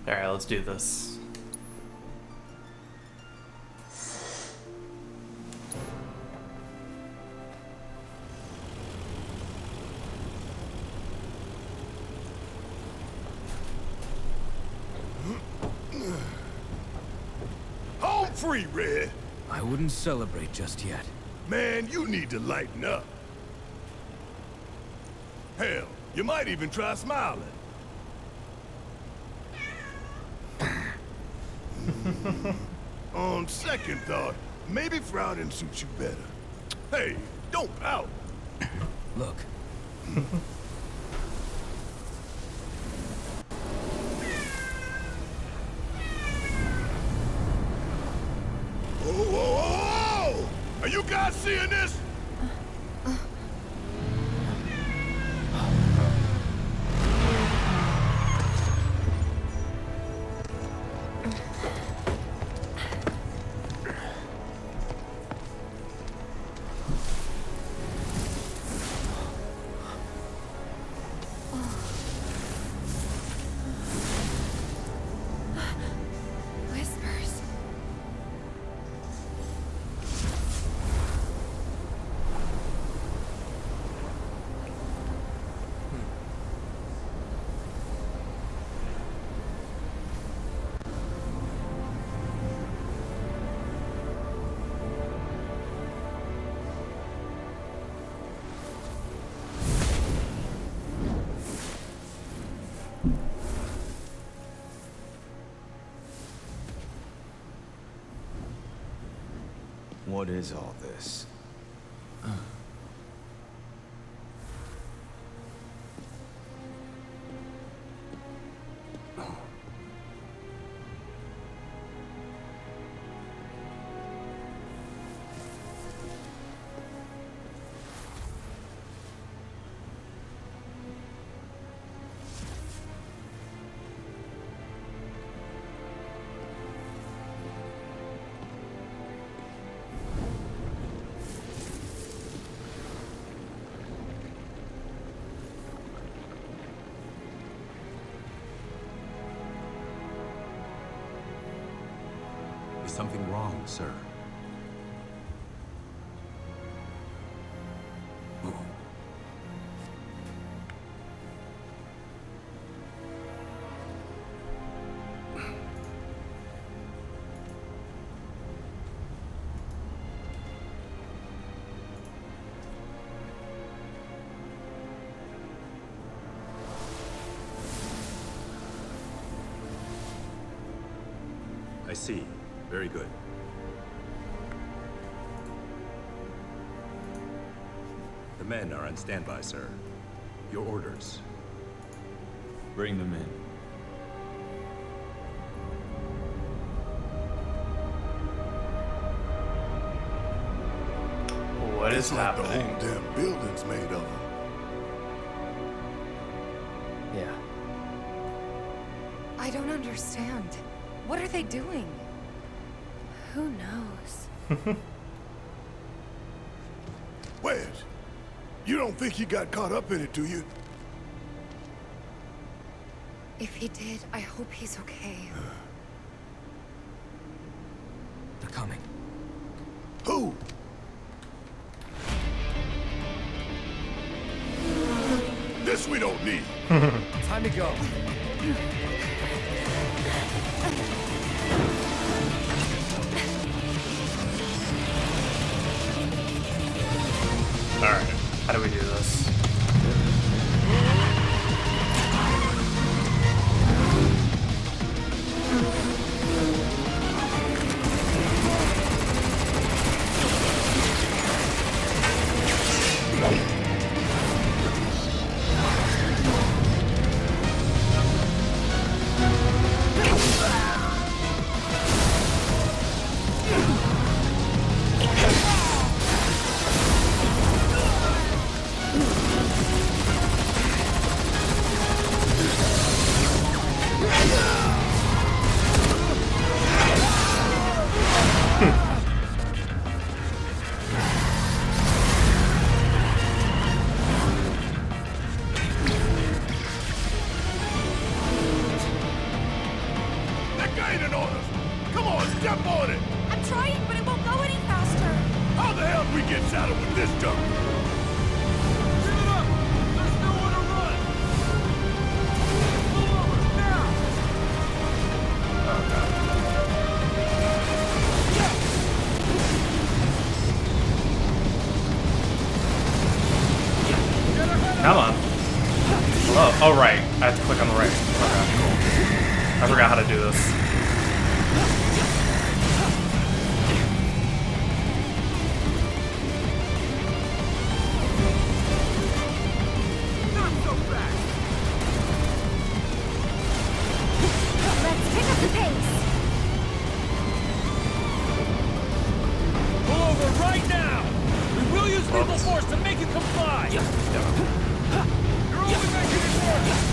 Alright, let's do this. Home free, Red. I wouldn't celebrate just yet. Man, you need to lighten up. Hell, you might even try smiling. On second thought, maybe frowning suits you better. Hey, don't pout. Look. Whoa, whoa, whoa, whoa! Are you guys seeing this? What is all this? Is something wrong, sir? I see. Very good. The men are on standby, sir. Your orders. Bring them in. What is It's like the happening? whole damn building's made of them. Yeah. I don't understand. What are they doing? Who knows? Wedge, you don't think he got caught up in it, do you? If he did, I hope he's okay. They're coming. Who? This we don't need. Time to go. Alright, how do we do this? Come on. Hello. Oh, right. I have to click on the right. Okay, cool. I forgot how to do this. Not so fast! Let's pick up the pace. Pull over right now! We will use lethal Oops. force to make you comply! You're only making it worse!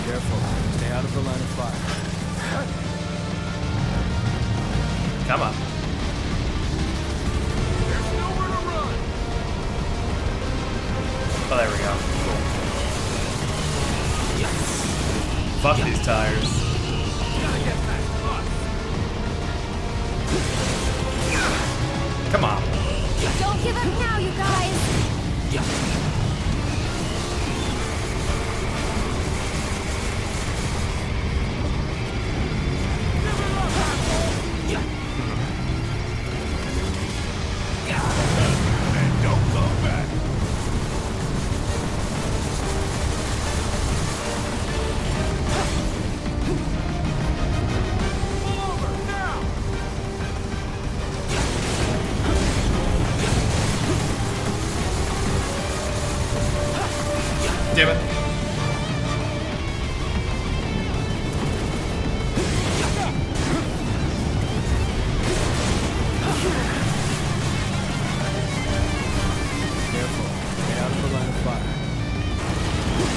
Careful. Stay out of the line of fire. Come on. There's nowhere to run! Oh, there we go. Cool. Fuck these tires. Gotta get past us! Come on. Don't give up now, you guys. And don't come back! Pull over, now! Damn it. Careful. Stay out of the line of fire.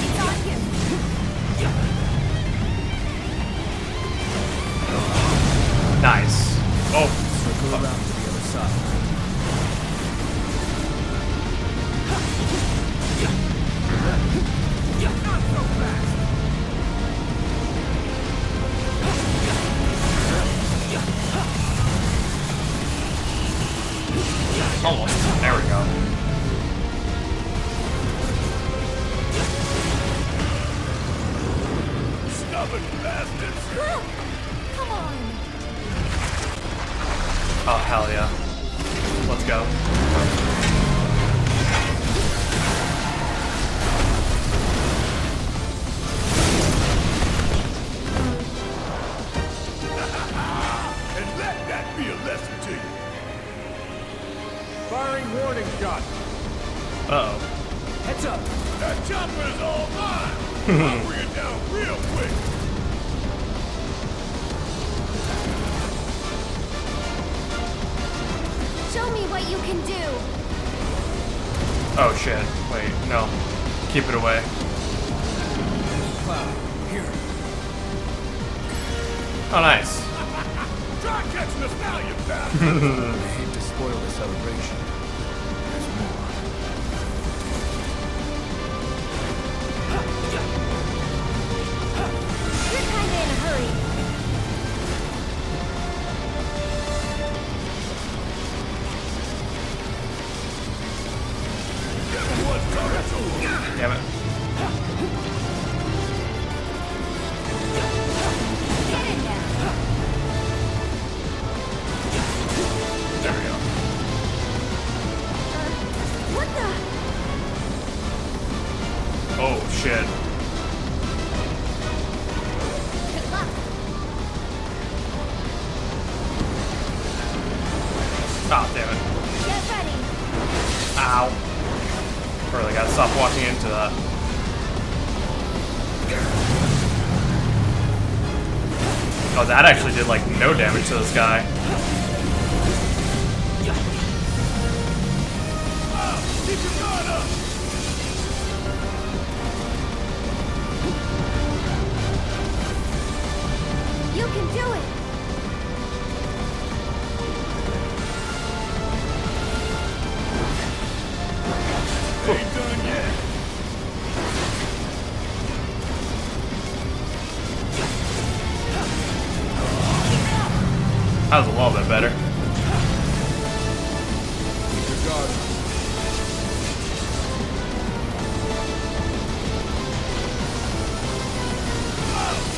It's on you. Nice. Oh. Circle around to the other side. Not so fast! Almost. There we go. Stubborn bastards! Look! Come on. Oh, hell yeah. Let's go. And let that be a lesson to you! Firing warning shot. Uh-oh. Heads up! That chopper's all mine! I'll bring it down real quick! Show me what you can do. Oh, shit. Wait, no. Keep it away. Cloud, here. Oh, nice. Try catching us now, you bastard! I hate to spoil the celebration. There's more. You're kinda in a hurry. Give him what's coming to him! Damn it. Get in there. There we go. What the? Oh, shit. Good luck. Oh, damn it. Get ready. Ow. Really gotta stop walking into that. Oh, that actually did, like, no damage to this guy. Keep your guard up! You can do it. Ain't done yet! That was a little bit better. Keep your guard up.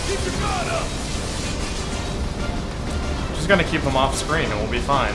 Keep your guard up! Just gonna keep him off screen and we'll be fine.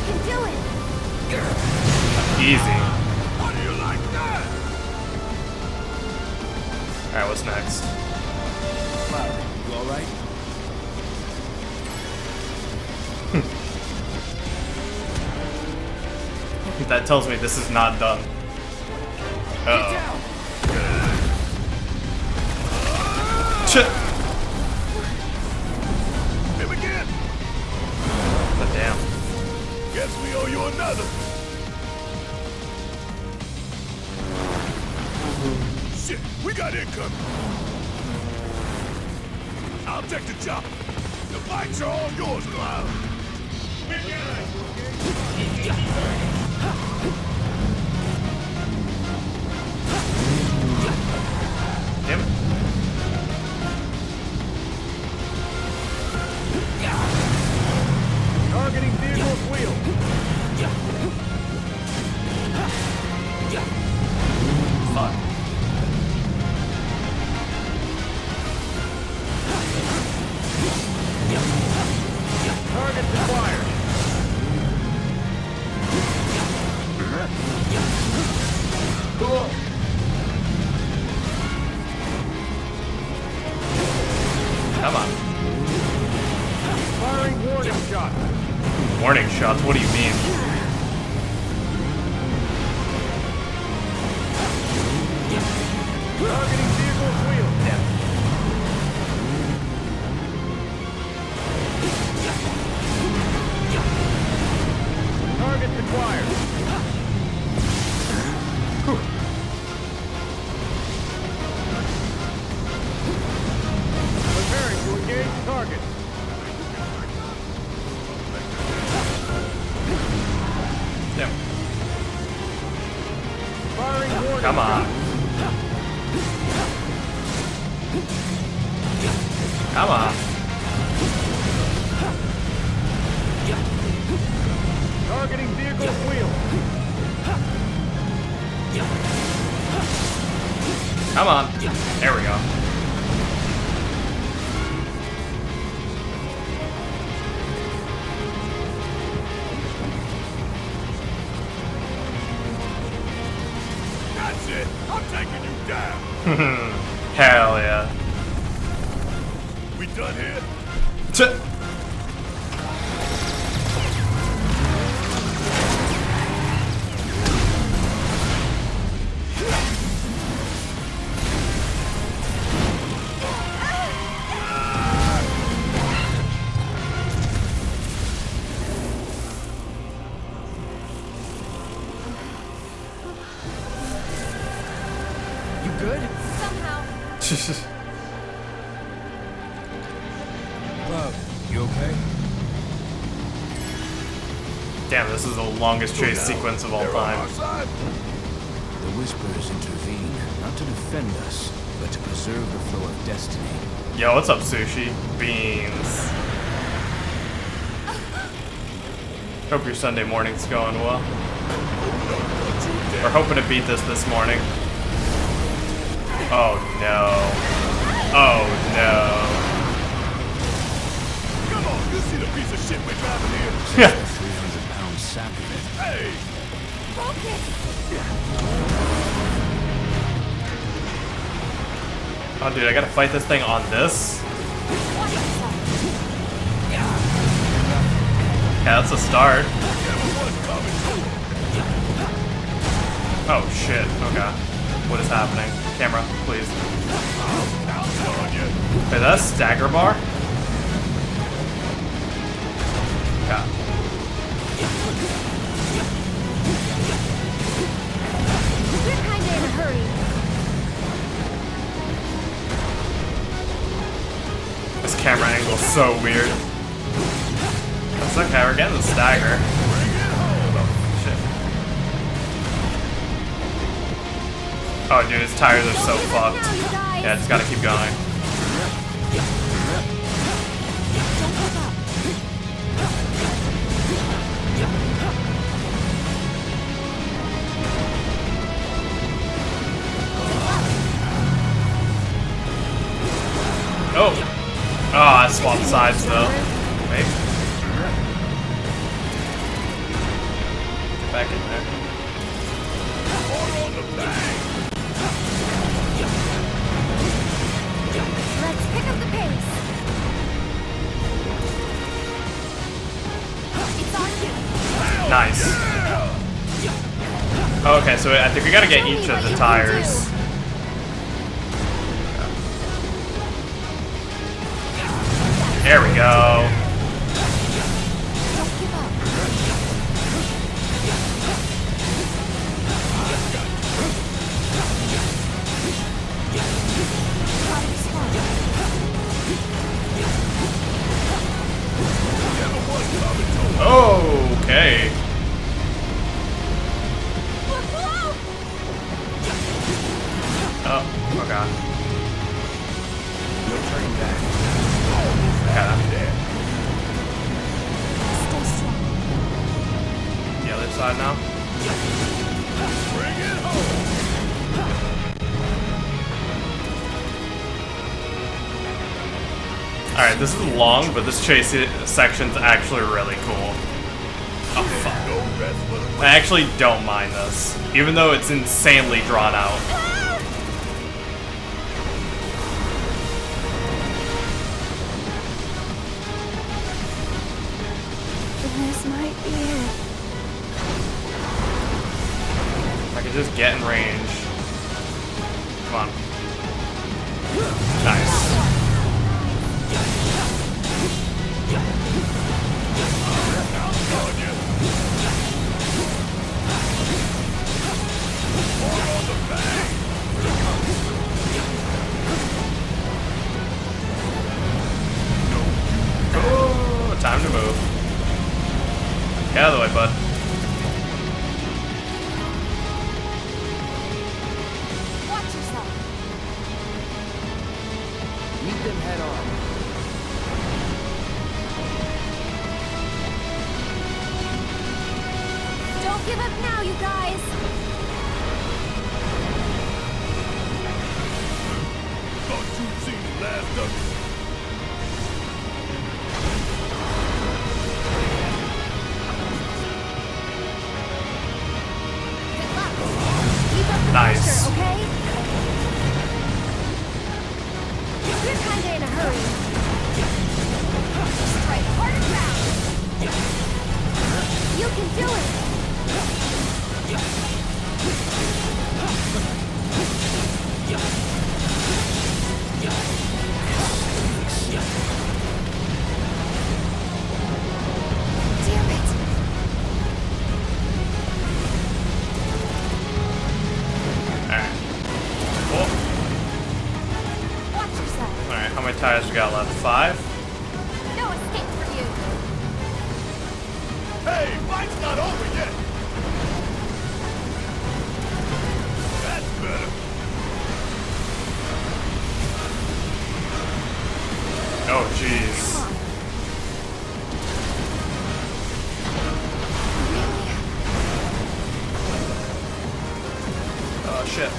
can do it! Easy. How do you like that? Alright, what's next? Cloud, you alright? That tells me this is not done. Uh-oh. Shit! Him again. But damn. Guess we owe you another. Shit, we got incoming. I'll take the job. The fights are all yours, Cloud. Damn it. Targeting vehicle wheel. Fuck. Target acquired. Come on. Firing warning shot. Warning shots, what do you mean? Targeting vehicle wheel. Damn. Target acquired. Preparing to engage target. Damn. Firing warning Come on. shot. Come on. Targeting vehicle wheel. Come on. There we go. That's it. I'm taking you down. Hell yeah. We done here? Ch- You good? Somehow. Cloud, you okay? Damn, this is the longest chase sequence of all They're on our time. side. The Whisperers intervene, not to defend us, but to preserve the flow of destiny. Yo, what's up, Sushi? Beans. Hope your Sunday morning's going well. We're hoping to beat this morning. Oh no. Oh no. Come on, you see the piece of shit we're driving here? Yeah. 300-pound sack of it. Hey, Focus! Oh, dude, I gotta fight this thing on this? Watch yourself. Yeah, that's a start. everyone's coming. Oh, shit. Okay. What is happening? Camera, please. Out on you. Hey, that's stagger bar? Okay. We're kinda in a hurry. This camera angle's so weird. That's okay, we're getting the stagger. Shit. Oh, dude, his tires are so fucked. Yeah, just gotta keep going. Don't give up. Oh! Oh, I swapped sides though. Wait. back in there. More on the bag. Let's pick up the pace. It's on you. Nice. Okay, so I think we gotta get each of the tires. There we go. Don't give up. Try to respond. Okay. Oh god. No turning back. Okay. Stay strong. The other side now. Bring it home. Alright, this is long, but this chase section's actually really cool. Oh fuck. No rest for the I actually don't mind this, even though it's insanely drawn out. This might be it. If I could just get in range. Come on. Nice. Oh, time to move. Get out of the way, bud. Watch yourself. Meet them head on. Don't give up now, you guys. Thought you'd seen the last of it. Good luck. Keep up the Nice. pressure, okay? We're kinda in a hurry. Strike hard and fast. You can do it. Damn it. Alright. Cool. Watch yourself. Alright, how many tires we got left? 5? No escape for you. Hey, fight's not over yet. That's better. Oh, jeez. Come on. Oh, shit.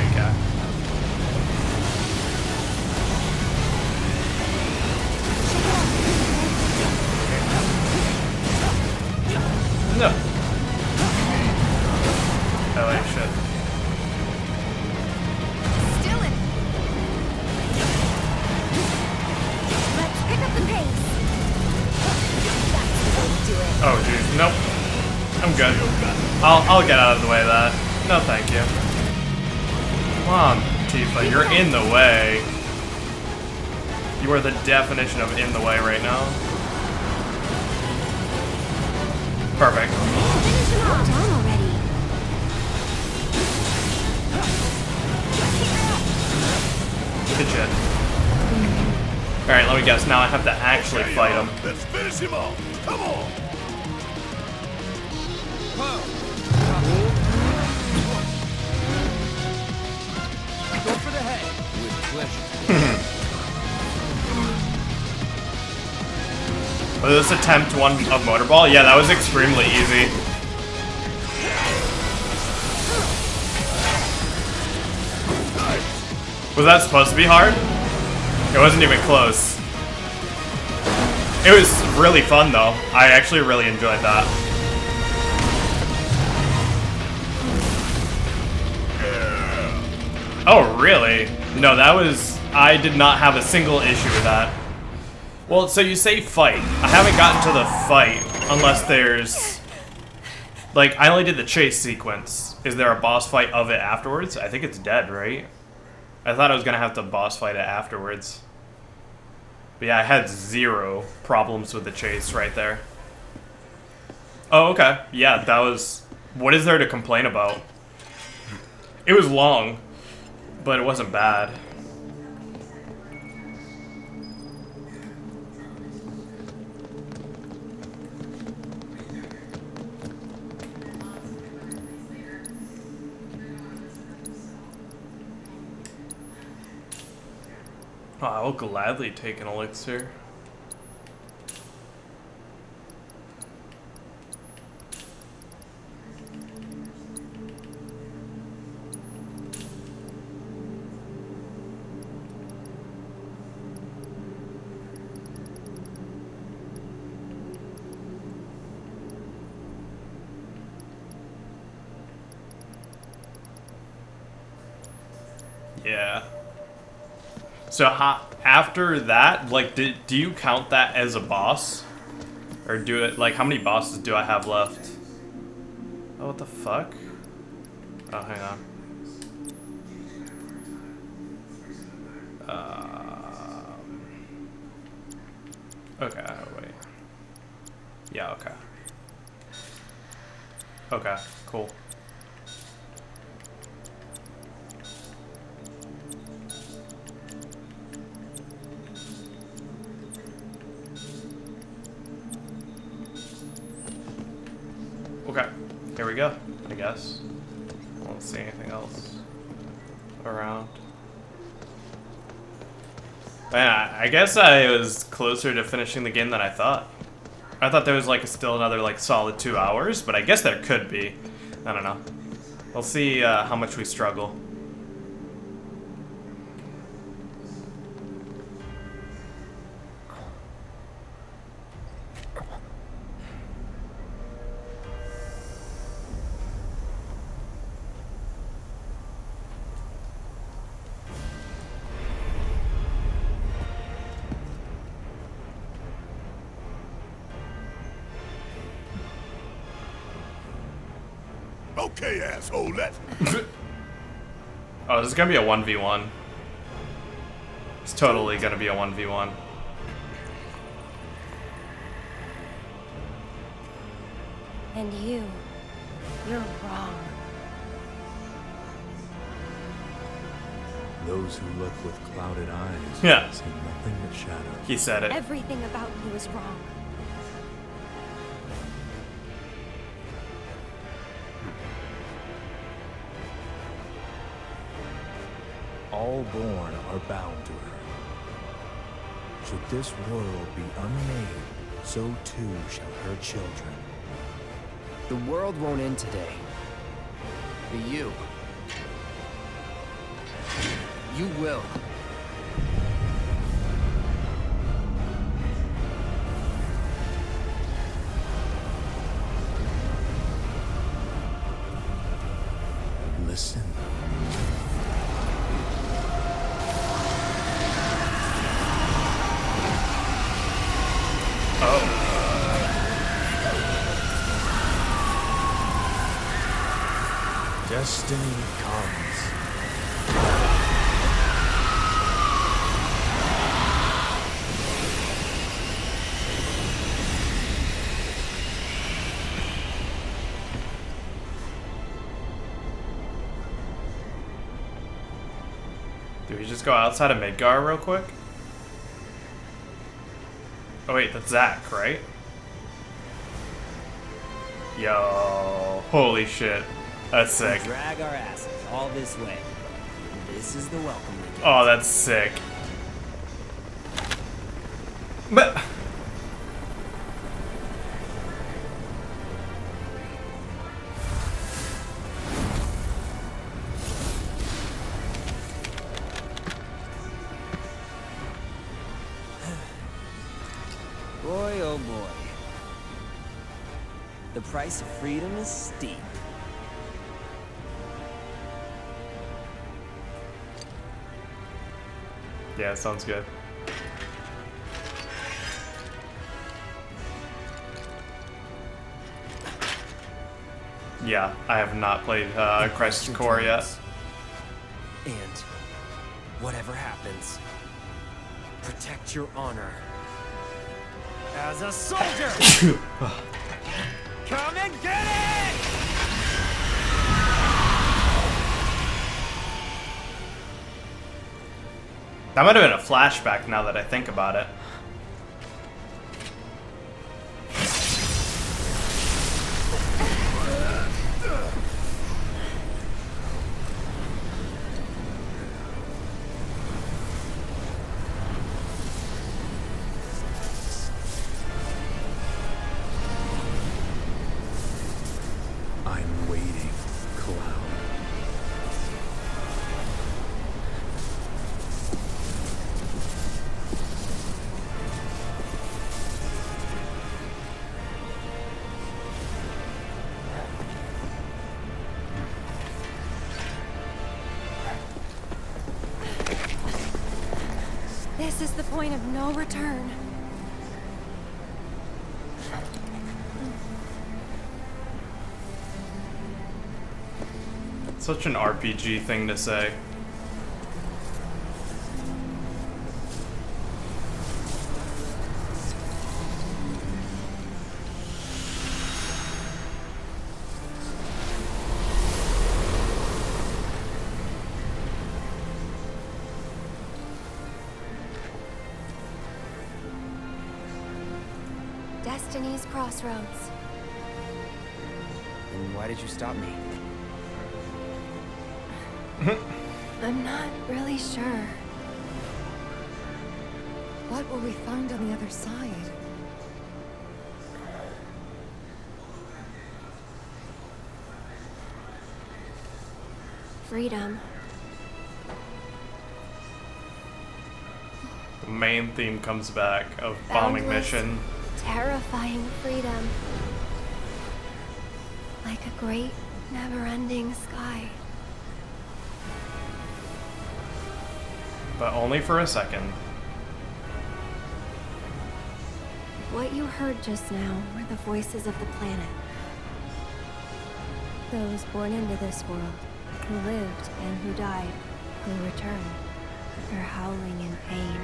Okay. No. Oh, wait, shit. Still in. Let's pick up the pace. That's the way to do it. Oh, jeez. Nope. I'm good. I'll get out of the way of that. No, thank you. Come on, Tifa. You're in the way. You are the definition of in the way right now. Perfect. Finish him off. Done already. Good shit. Alright, let me guess. Now I have to actually fight him. Let's finish him off. Come on. Go for the head. With pleasure. Was this attempt one of Motorball? Yeah, that was extremely easy. Was that supposed to be hard? It wasn't even close. It was really fun though. I actually really enjoyed that. Oh, really? No, that was... I did not have a single issue with that. Well, so you say fight. I haven't gotten to the fight unless there's... Like, I only did the chase sequence. Is there a boss fight of it afterwards? I think it's dead, right? I thought I was gonna have to boss fight it afterwards. But yeah, I had zero problems with the chase right there. Oh, okay. Yeah, that was... What is there to complain about? It was long, but it wasn't bad. Oh, I will gladly take an elixir. Yeah. So after that, like, do you count that as a boss? Or do it, like, how many bosses do I have left? Oh, what the fuck? Oh, hang on. Okay, wait. Yeah, okay. Okay, cool. Okay, here we go, I guess. I don't see anything else around. Man, I guess I was closer to finishing the game than I thought. I thought there was like still another like solid 2 hours, but I guess there could be. I don't know. We'll see how much we struggle. Okay, asshole, let's... Oh, this is gonna be a 1v1. It's totally gonna be a 1v1. And you're wrong. Those who look with clouded eyes Yeah. see nothing but shadow. He said it. Everything about you is wrong. All born are bound to her. Should this world be unmade, so too shall her children. The world won't end today. But you will. Listen. Destiny comes. Do we just go outside of Midgar real quick? Oh wait, that's Zach, right? Yo, holy shit. That's sick. Drag our asses all this way. This is the welcome we get. Oh, that's sick. But Boy, oh boy. The price of freedom is steep. Yeah, sounds good. Yeah, I have not played Crisis Core yet. And whatever happens, protect your honor. As a soldier! Come and get it! That might have been a flashback now that I think about it. I'm waiting, Cloud. This is the point of no return. Such an RPG thing to say. Destiny's crossroads. And why did you stop me? I'm not really sure. What will we find on the other side? Freedom. The main theme comes back of bombing Boundless, mission. Terrifying freedom. Like a great, never-ending sky. But only for a second. What you heard just now were the voices of the planet. Those born into this world, who lived and who died, who returned. They're howling in pain.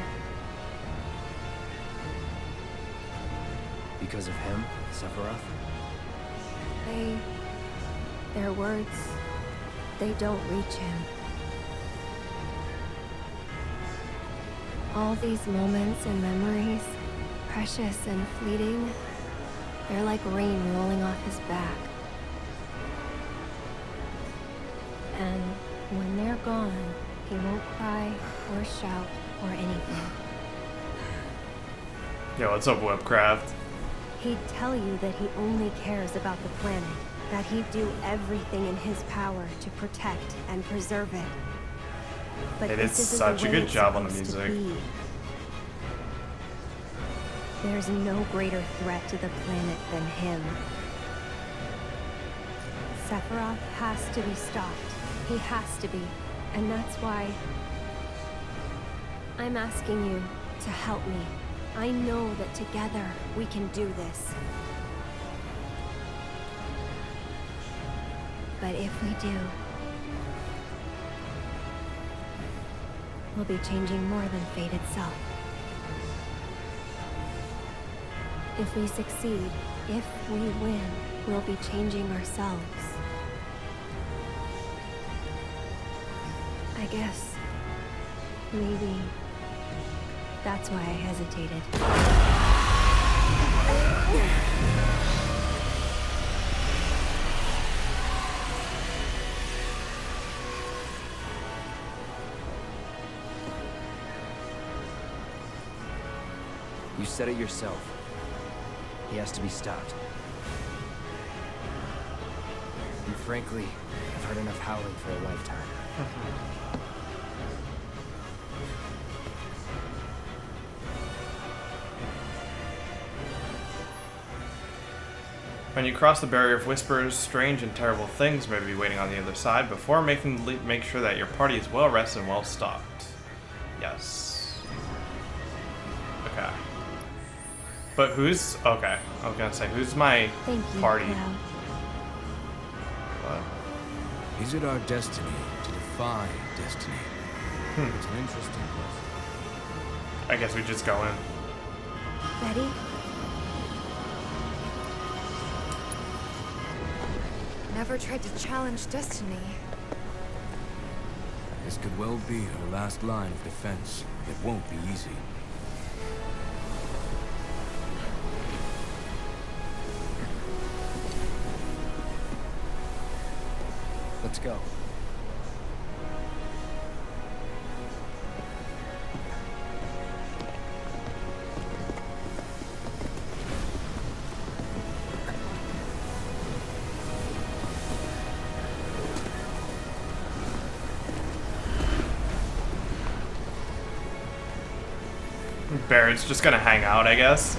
Because of him, Sephiroth? Their words, they don't reach him. All these moments and memories, precious and fleeting, they're like rain rolling off his back. And when they're gone, he won't cry or shout or anything. Yo, what's up, Whipcraft? He'd tell you that he only cares about the planet, that he'd do everything in his power to protect and preserve it. But They did this isn't such the a way good it's job on the supposed to music. be. There's no greater threat to the planet than him. Sephiroth has to be stopped. He has to be. And that's why I'm asking you to help me. I know that together we can do this. But if we do, we'll be changing more than fate itself. If we succeed, if we win, we'll be changing ourselves. I guess maybe that's why I hesitated. You said it yourself. He has to be stopped. And frankly, I've heard enough howling for a lifetime. When you cross the barrier of whispers, strange and terrible things may be waiting on the other side. Before making the leap, make sure that your party is well rested and well stocked. Yes. Okay. But who's... Okay, I was gonna say, who's my party? Cloud. What? Is it our destiny to defy destiny? It's an interesting question. I guess we just go in. Betty? Never tried to challenge destiny. This could well be our last line of defense. It won't be easy. Let's go. Barrett's just gonna hang out, I guess.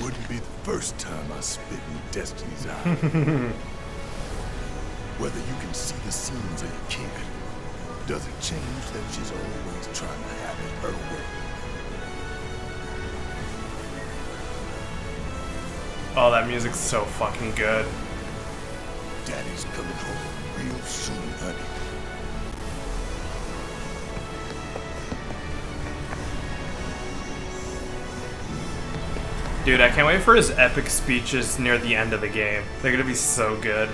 Wouldn't be the first time I spit in Destiny's eye. Whether you can see the seams or you can't, doesn't change that she's always trying to have it her way. Oh, that music's so fucking good. Daddy's coming home real soon, honey. Dude, I can't wait for his epic speeches near the end of the game. They're gonna be so good.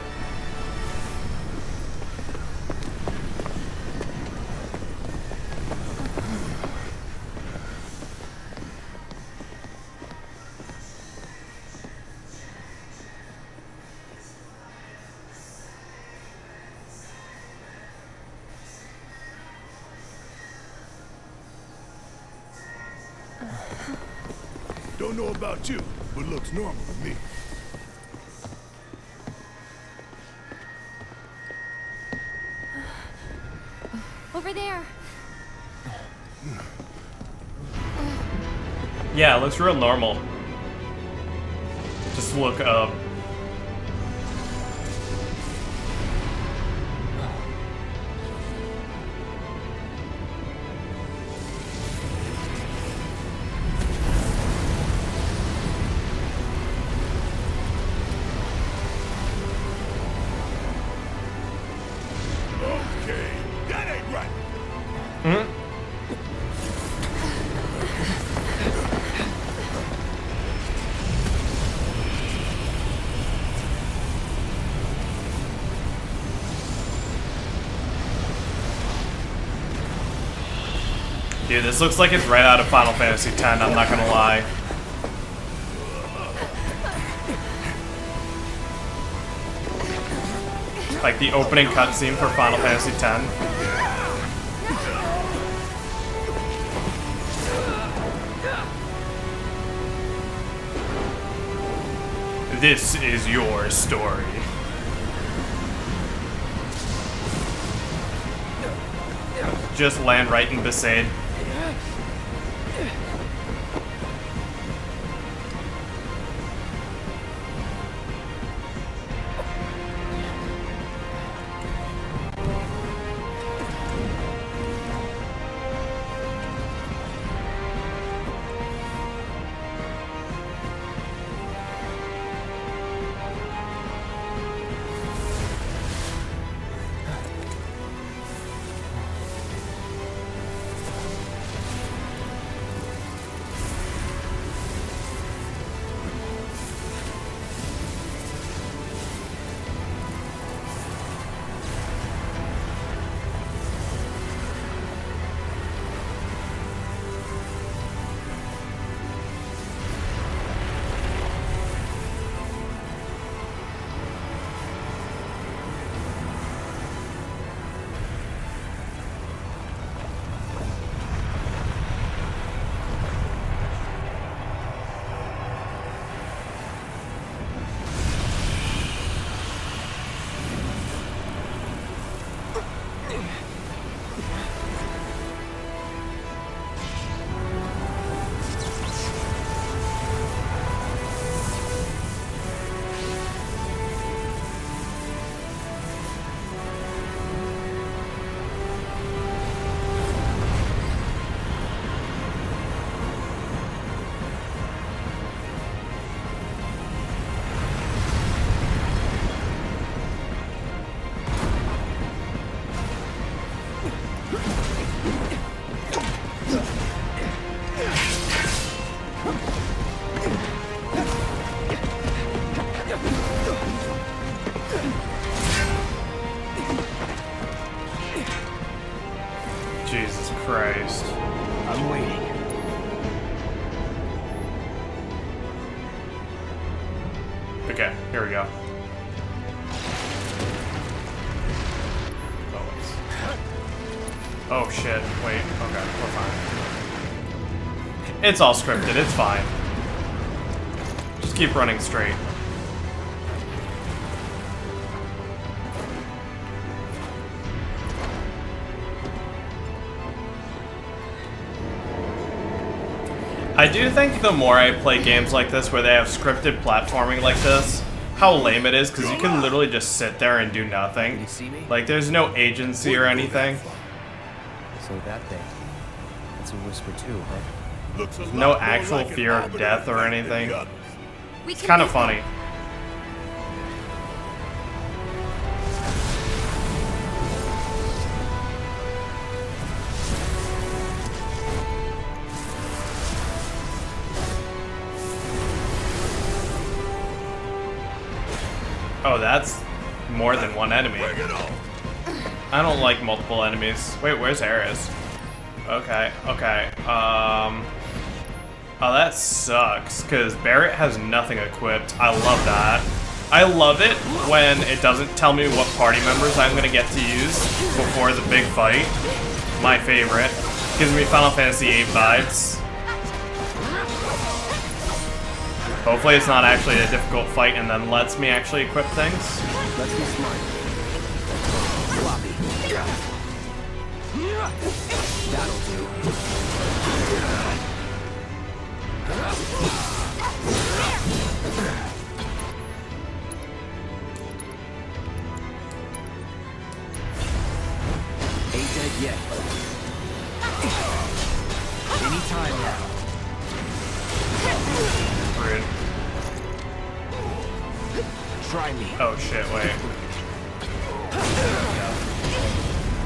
Don't know about you, but looks normal to me. Over there. Yeah, it looks real normal. Just look up. Okay, that ain't right. Dude, this looks like it's right out of Final Fantasy X, I'm not gonna lie. Like the opening cutscene for Final Fantasy X. This is your story. Just land right in Besaid. Okay, here we go. Oh shit, wait, okay, we're fine. It's all scripted, it's fine. Just keep running straight. I do think the more I play games like this where they have scripted platforming like this, how lame it is, because you can literally just sit there and do nothing. You see me? Like, there's no agency or anything. So that thing. That's a whisper too, huh? Looks a No lot more actual like an fear of arbiter death or than the anything. others. We It's can kind of do funny. Oh, that's more than one enemy. Bring it on. I don't like multiple enemies. Wait, where's Ares? Okay, okay. Oh, that sucks, because Barrett has nothing equipped. I love that. I love it when it doesn't tell me what party members I'm going to get to use before the big fight. My favorite. Gives me Final Fantasy VIII vibes. Hopefully it's not actually a difficult fight and then lets me actually equip things. Let's be smart. Floppy. That'll do. Ain't dead yet. Anytime now. Rude. Try me. Oh shit, wait.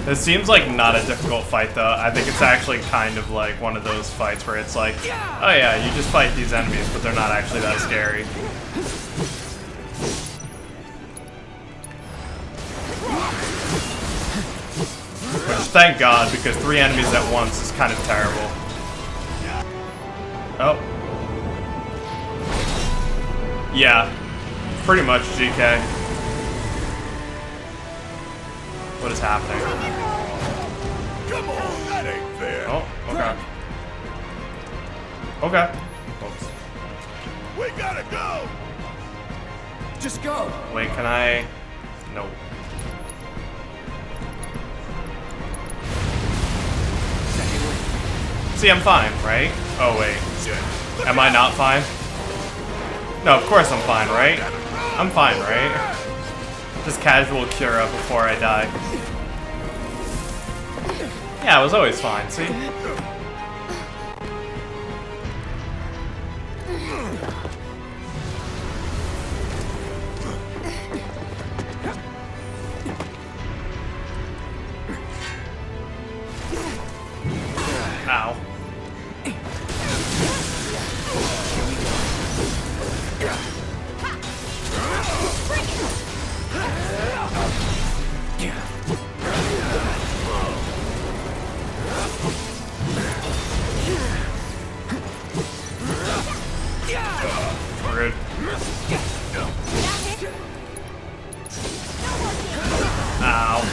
This seems like not a difficult fight though. I think it's actually kind of like one of those fights where it's like, oh yeah, you just fight these enemies, but they're not actually that scary. Which, thank God, because 3 enemies at once is kind of terrible. Oh. Yeah. Pretty much, GK. What is happening? Come on, that ain't fair. Oh, okay. Okay. Oops. We gotta go. Just go. Wait, can I? No. See, I'm fine, right? Oh, wait. Am I not fine? No, of course I'm fine, right? I'm fine, right? Just casual Cura before I die. Yeah, I was always fine, see? Ow. Rude. Ow.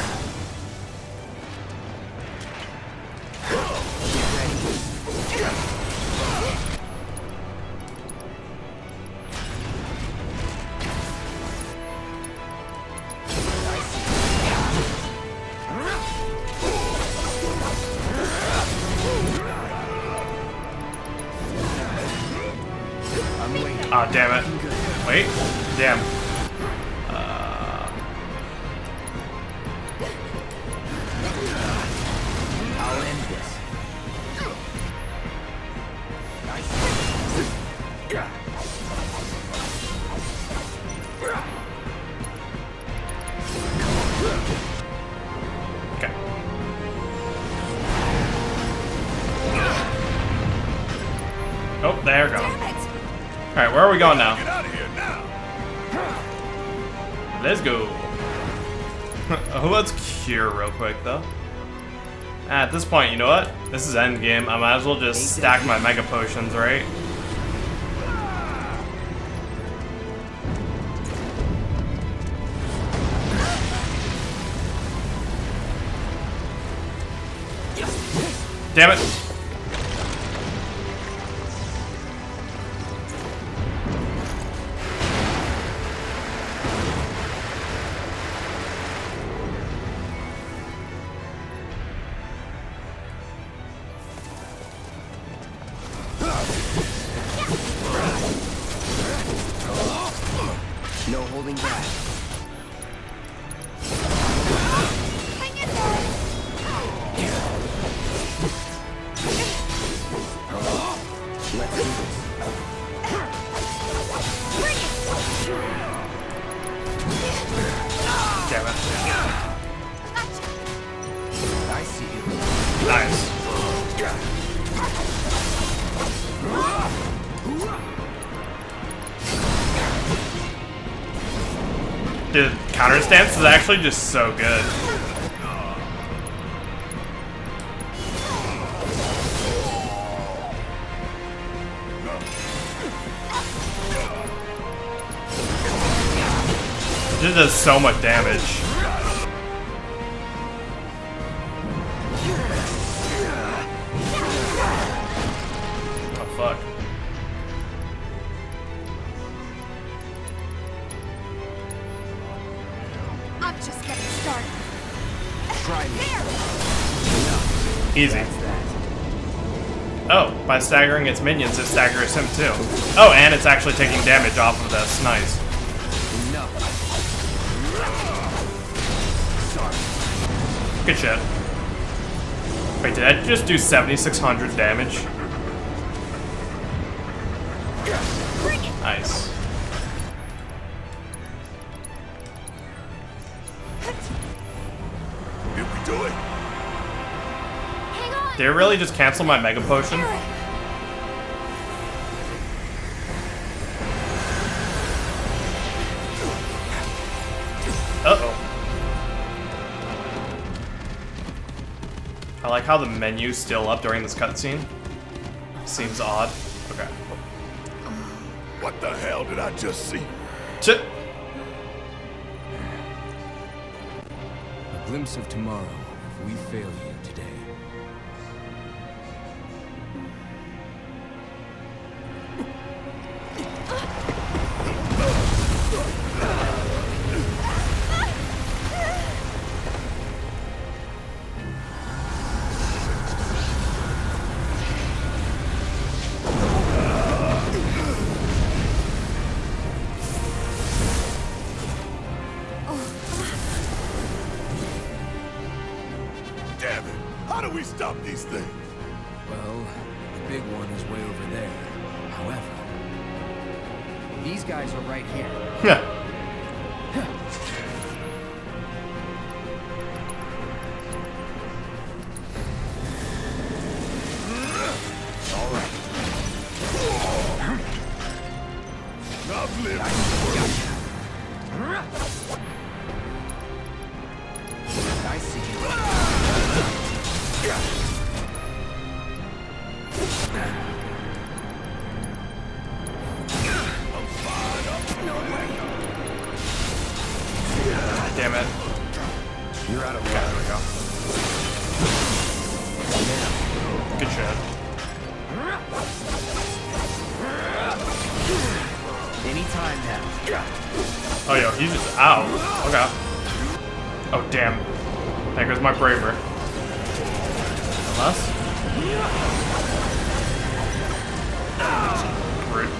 Ah, damn it. Wait. Damn. I'll end this. Okay. Oh, there we go. Alright, where are we going now? Get out of here now. Let's go. Let's cure real quick, though. At this point, you know what? This is endgame. I might as well just stack my mega potions, right? Damn it. No holding back. Hang in there! Let's do this. Bring it! Damn it. I see you. Nice. Dude, counter stance is actually just so good. It does so much damage. Oh fuck. I'm just getting started. Try me. Easy. That's that. Oh, by staggering its minions, it staggers him too. Oh, and it's actually taking damage off of this. Nice. Enough. Good shit. Wait, did I just do 7,600 damage? Nice. Did we do it? Hang on! Did it really just cancel my mega potion? Uh-oh. I like how the menu's still up during this cutscene. Seems odd. Okay. What the hell did I just see? Chit. A glimpse of tomorrow if we fail you today. Damn it! How do we stop these things? Well, the big one is way over there. However, these guys are right here. Yeah. All right. I've lived. I see you. I'm fired up. No way. Damn it. You're out of Okay, luck. there we go. Good shit. Anytime now. Oh, yo, he's just out. Okay. Oh, damn. There goes my braver. Unless? Rude.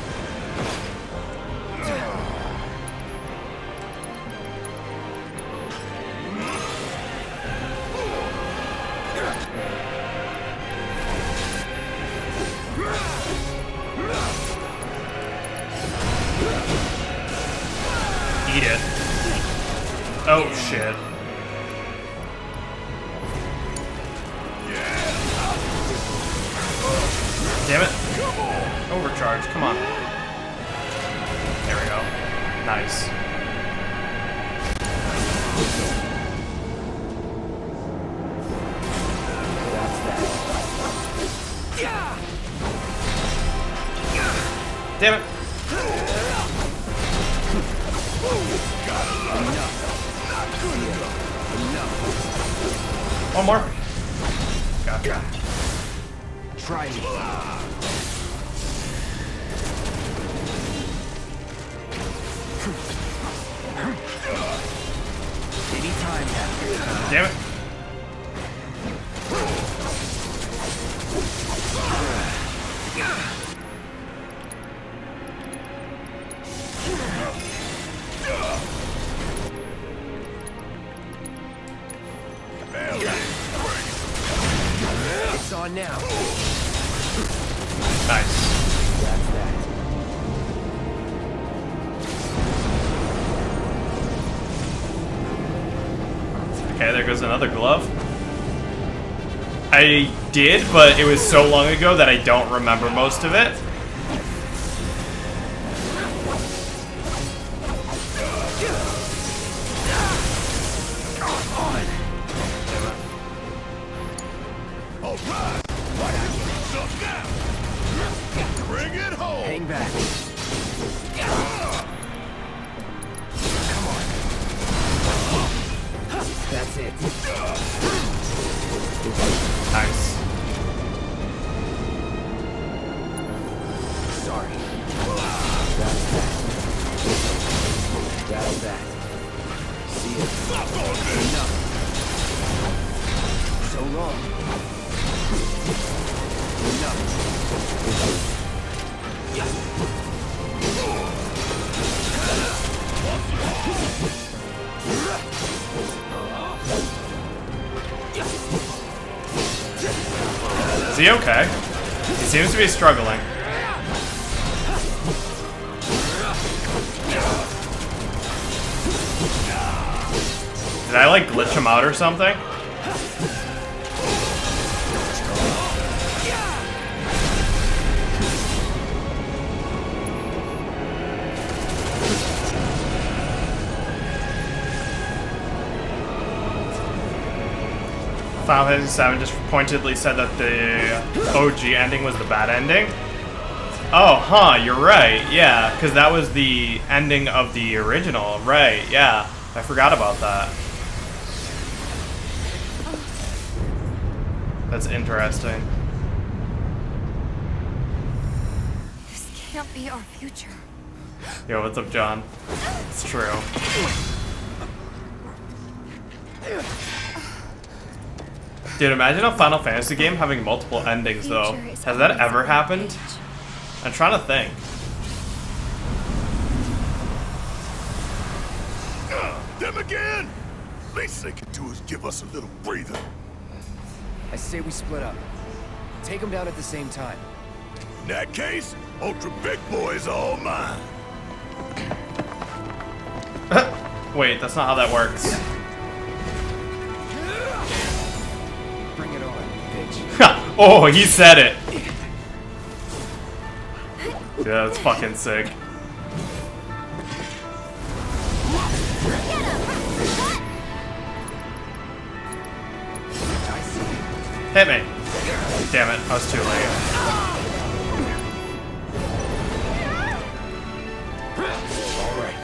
Eat it. Oh, shit. Damn it. Overcharge, come on. There we go. Nice. That's that. Damn it. One more. Gotcha. Try me. Anytime now. Damn it. It's on now. Nice. That's that. Okay, there goes another glove. I did, but it was so long ago that I don't remember most of it. Bring it home. Hang back. Come on. That's it. Nice. Sorry. That's that. That's that. See it. Enough. So long. Enough. Is he okay? He seems to be struggling. Did I like glitch him out or something? Final Fantasy VII just pointedly said that the OG ending was the bad ending. Oh, huh, you're right, yeah, because that was the ending of the original, right, yeah. I forgot about that. That's interesting. This can't be our future. Yo, what's up, John? It's true. Dude, imagine a Final Fantasy game having multiple endings, though. Has that ever happened? I'm trying to think. Them again? Least they can do is give us a little breather. I say we split up. Take them down at the same time. In that case, Ultra Big Boy's all mine. Wait, that's not how that works. Bring it on, bitch. Oh, he said it. Dude, that's fucking sick. Hit me. Damn it, I was too late. All right.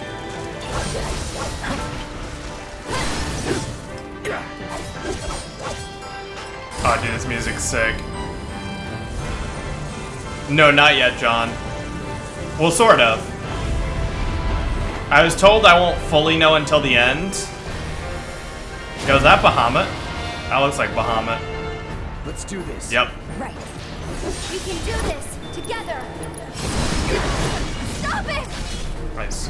Oh, dude, this music's sick. No, not yet, John. Well, sort of. I was told I won't fully know until the end. Yo, is that Bahamut? That looks like Bahamut. Let's do this. Yep. Right. We can do this together. Stop it! Nice.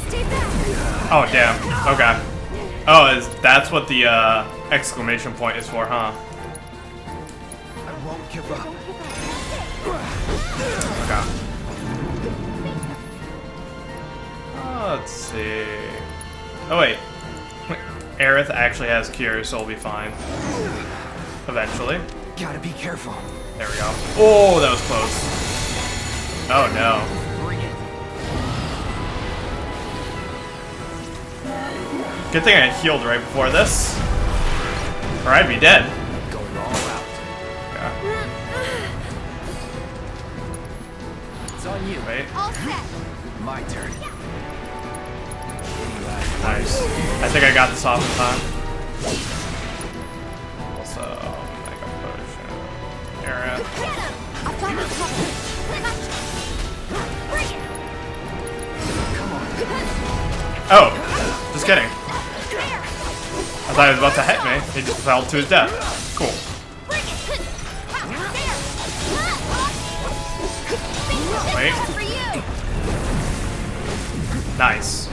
Stay back. Oh, damn. Okay. Oh, that's what the exclamation point is for, huh? I won't give up. Okay. Let's see. Oh, wait. Aerith actually has cure, so we'll be fine. Eventually. Gotta be careful. There we go. Oh, that was close. Oh, no. Bring it. Good thing I healed right before this. Or I'd be dead. Going all out. Yeah. It's on you. Wait. All set. My turn. Nice. I think I got this off in time. area. I've got you covered. Bring it. Oh, just kidding. There. I thought he was about to hit me. He just fell to his death. Cool. Bring it. There. Wait. For you. Nice.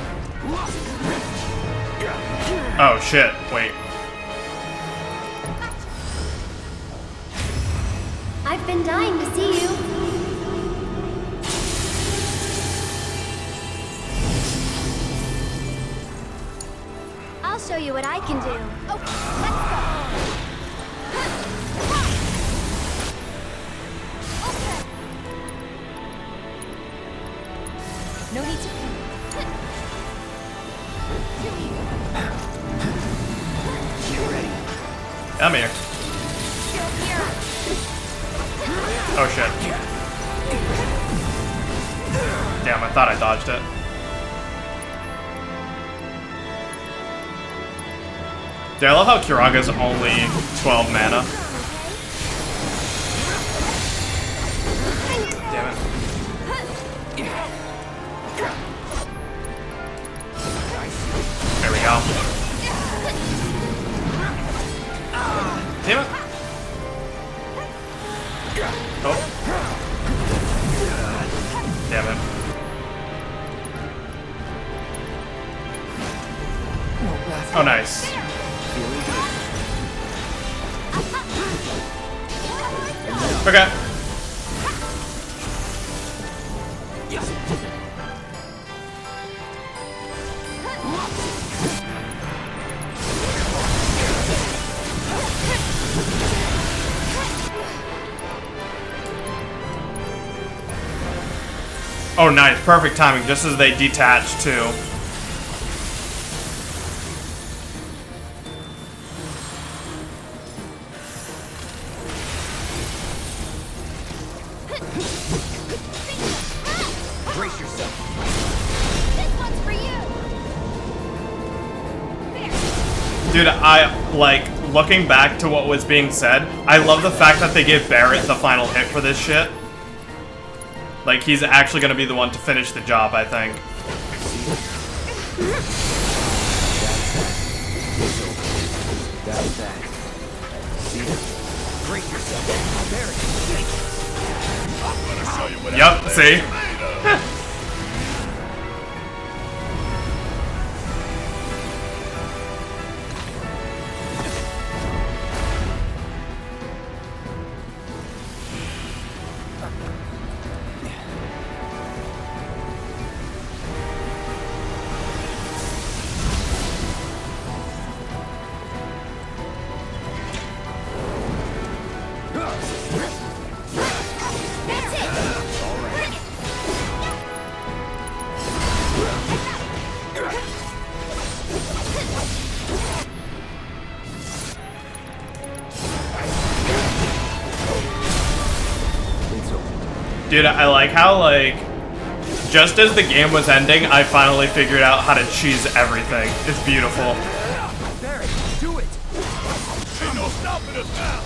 Oh shit, wait. I've been dying to see you. I'll show you what I can do. Okay, let's go. Okay. No need to panic. You ready? I'm here. You're here. Oh shit. Damn, I thought I dodged it. Dude, I love how Kiraga's only 12 mana. Damn it. There we go. Damn it. Oh. Damn it. Oh, nice. Okay. Oh, nice. Perfect timing, just as they detach, too. Brace yourself. This one's for you. Dude, looking back to what was being said, I love the fact that they give Barrett the final hit for this shit. Like, he's actually gonna be the one to finish the job, I think. That's that. See? Brace yourself. Barry. Yup, see? Dude, I like how, just as the game was ending, I finally figured out how to cheese everything. It's beautiful. Barry, do it. Ain't no stopping us now.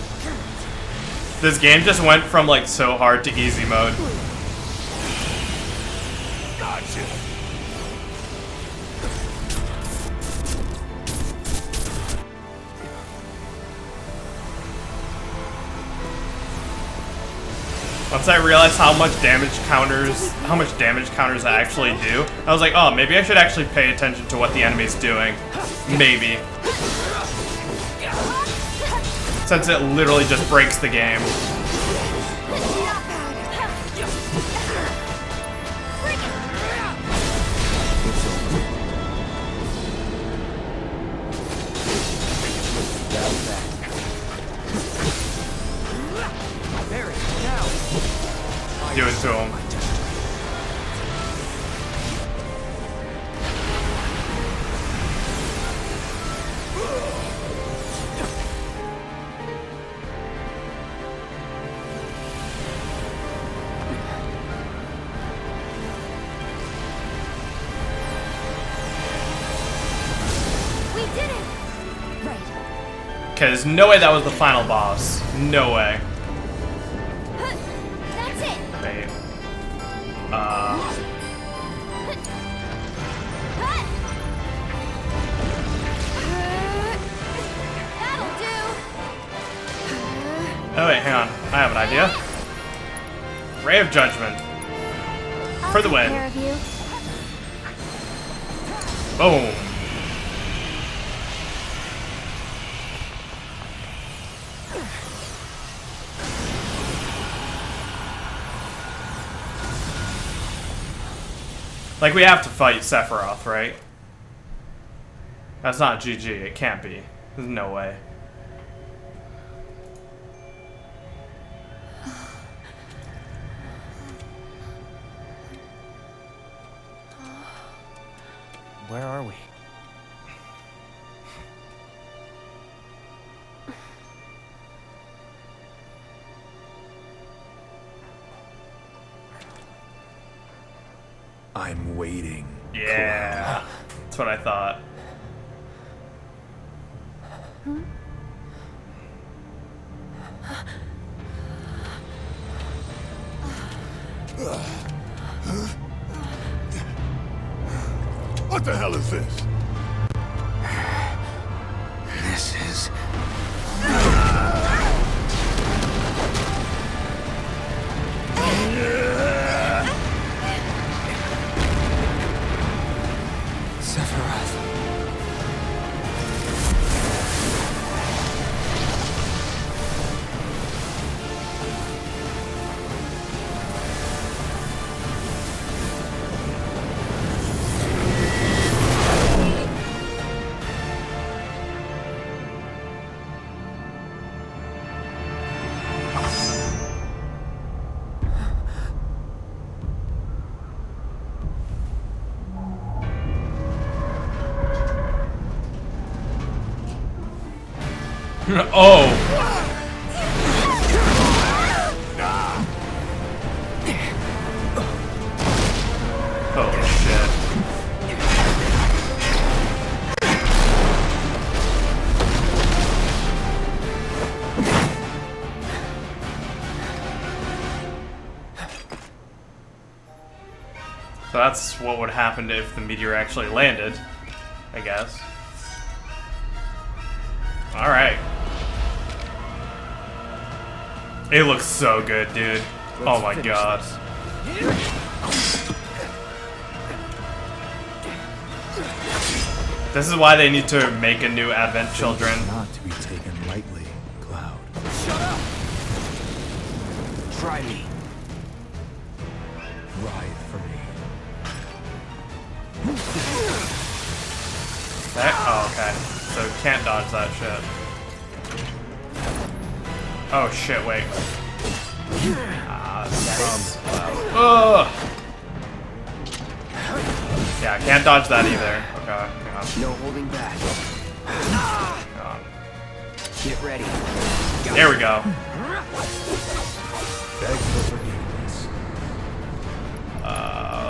This game just went from, so hard to easy mode. Gotcha. Once I realized how much damage counters I actually do, I was like, oh, maybe I should actually pay attention to what the enemy's doing. Maybe. Since it literally just breaks the game. Do it to him. We did it. Right. Okay, there's no way that was the final boss. No way. Ray of Judgment. For the win. Take care of you. Boom. Like, we have to fight Sephiroth, right? That's not GG. It can't be. There's no way. Where are we? I'm waiting. Yeah. That's what I thought. What the hell is this? This is... Sephiroth. Oh. Holy shit. So that's what would happen if the meteor actually landed, I guess. Alright. It looks so good, dude. Oh my god. This is why they need to make a new Advent Children. Not to be taken lightly, Cloud. Shut up! Try me. Ride for me. That, oh, okay. So can't dodge that shit. Oh shit, wait. Ugh. Yeah, can't dodge that either. Okay, hang on. No holding back. Hang on. Get ready. There we go. Beg for forgiveness.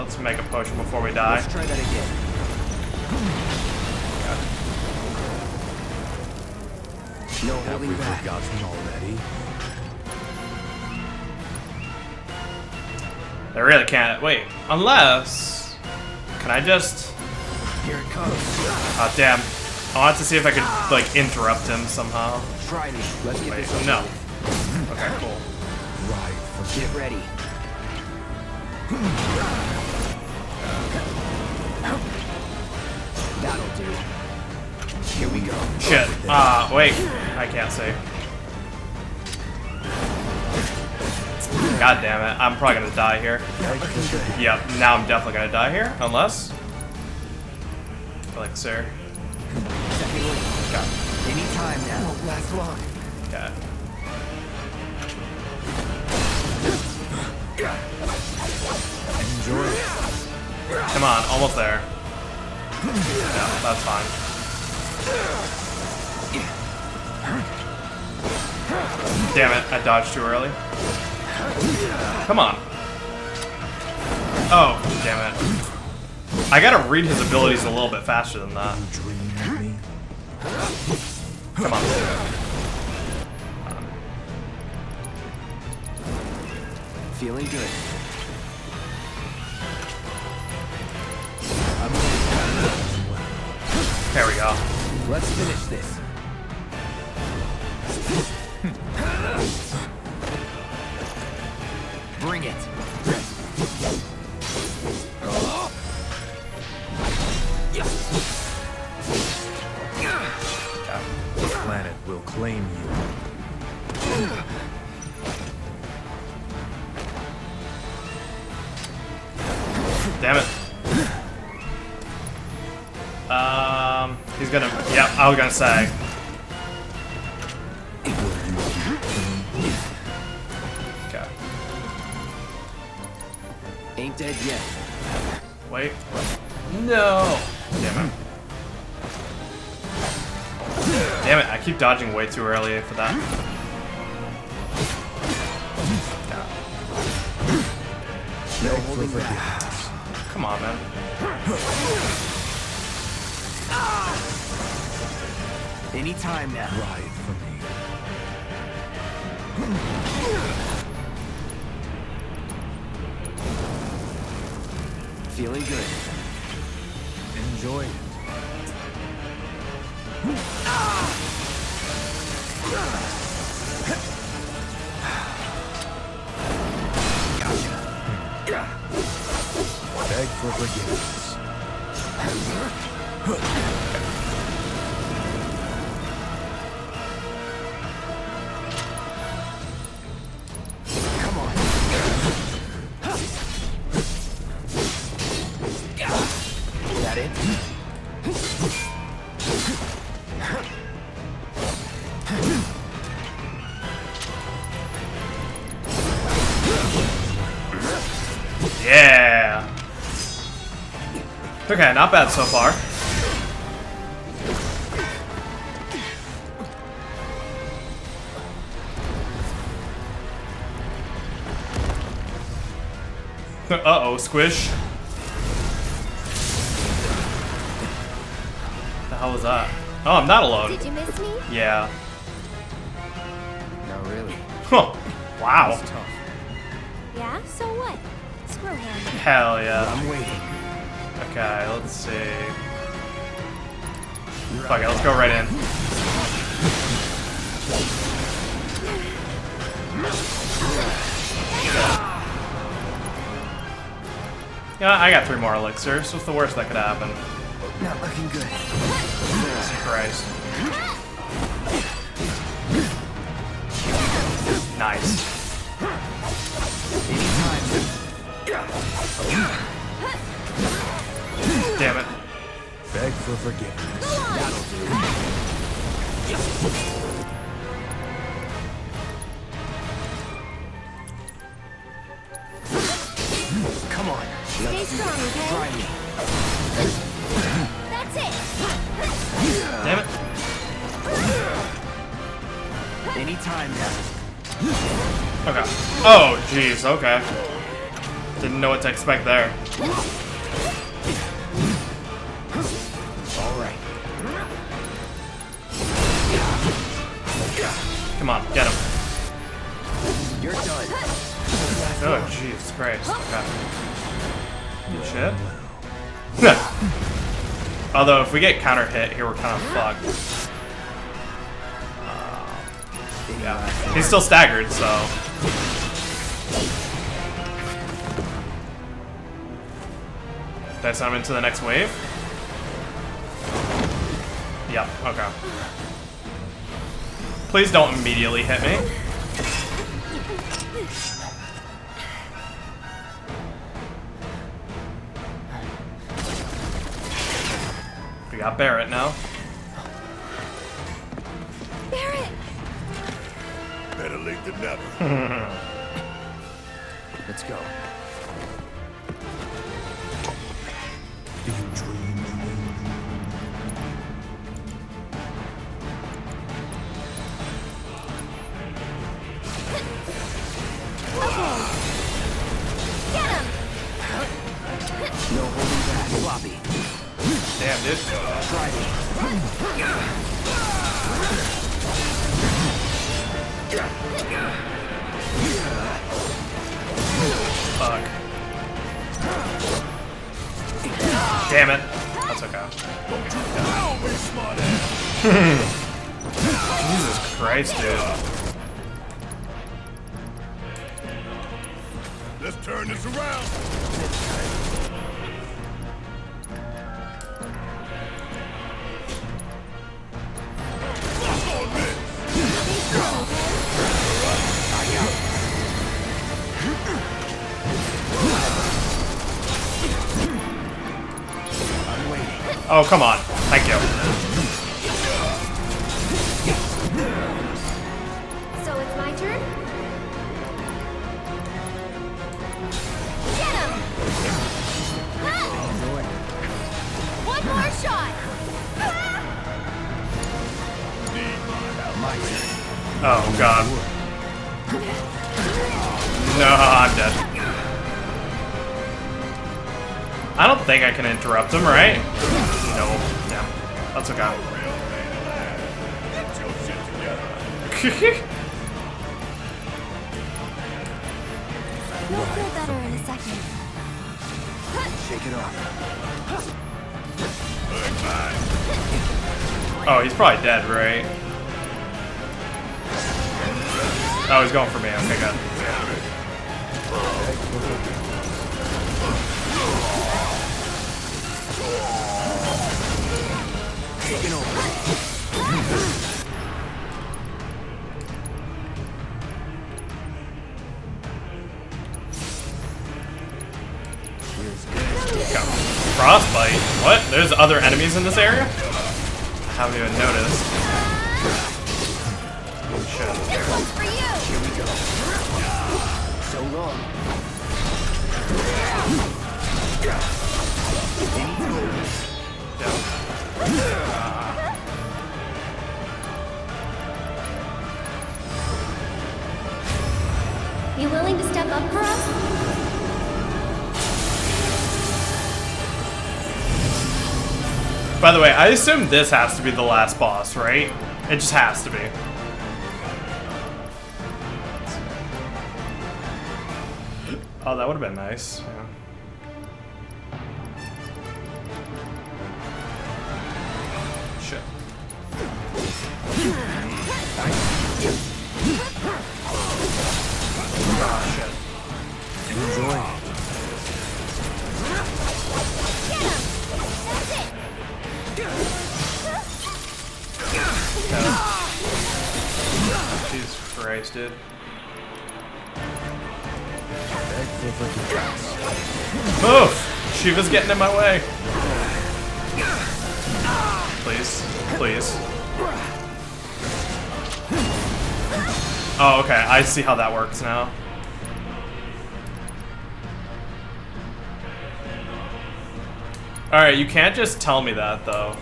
Let's make a potion before we die. Let's try that again. No Have we holding back. forgotten already? They really can't. Wait, unless. Can I just. Here it comes. Oh, damn. I wanted to see if I could, like, interrupt him somehow. Try me. Let's get Wait, this over no. with. Okay, cool. Ride for me. Get ready. That'll do. Here we go. Shit. Wait. I can't see. God damn it. I'm probably gonna die here. Yep, now I'm definitely gonna die here. Unless. Like, sir. Second win. Okay. Any time now. Won't last long. Okay. Enjoy it. Come on, almost there. Yeah, that's fine. Damn it, I dodged too early. Come on. Oh, damn it. I gotta read his abilities a little bit faster than that. Dream of me. Come on. Feeling good. There we go. Let's finish this. Bring it. The planet will claim you. Damn it. He's gonna. Yeah, I was gonna say. Okay. Ain't dead yet. Wait. No. Damn it. Damn it! I keep dodging way too early for that. No holding back. Come on, man. Anytime now. Ride for me. Feeling good. Enjoy it. Beg for forgiveness. Come on. That it? Yeah. Okay, not bad so far. Uh-oh, squish. The hell was that? Oh, I'm not alone. Did you miss me? Yeah. Not really. Huh. Wow. It's tough. Yeah, so what? Screw him. Hell yeah. I'm waiting. Okay, let's see. Fuck it, let's go right in. Yeah, I got 3 more elixirs. What's the worst that could happen? Not looking good. Jesus Christ. Nice. Damn it. Beg for forgiveness. Come on. Stay strong, okay? Try me. That's it. Damn it. Anytime now. Okay. Oh, jeez, okay. Didn't know what to expect there. All right. Come on, get him. You're done. Oh, Jesus Christ. Okay. Shit. Although, if we get counter hit here, we're kind of fucked. Yeah. He's still staggered, so. Did I send him into the next wave? Yep, okay. Please don't immediately hit me. We got Barrett now. Barrett! Better late than never. Let's go. Do you dream? Get him! No holding back. Floppy. Damn, dude. Try me. Fuck. Damn it. That's okay. Jesus Christ, dude. Let's turn this around. Oh, come on. Thank you. So it's my turn? Get him! Ha! One more shot! Oh, God. No, I'm dead. I don't think I can interrupt him, right? No. Yeah. That's okay. You'll feel better in a second. Shake it off. Oh, he's probably dead, right? Oh, he's going for me. Okay, good. Taking over. Go. Frostbite? What? There's other enemies in this area? I haven't even noticed. Shit. This one's for you! Here we go. So long. You willing to step up for us? By the way, I assume this has to be the last boss, right? It just has to be. Oh, that would have been nice. Yeah. Shit. Oh, shit. Enjoy. Jesus Christ, dude. Move! Shiva's getting in my way. Please. Please. Oh, okay. I see how that works now. Alright, you can't just tell me that, though.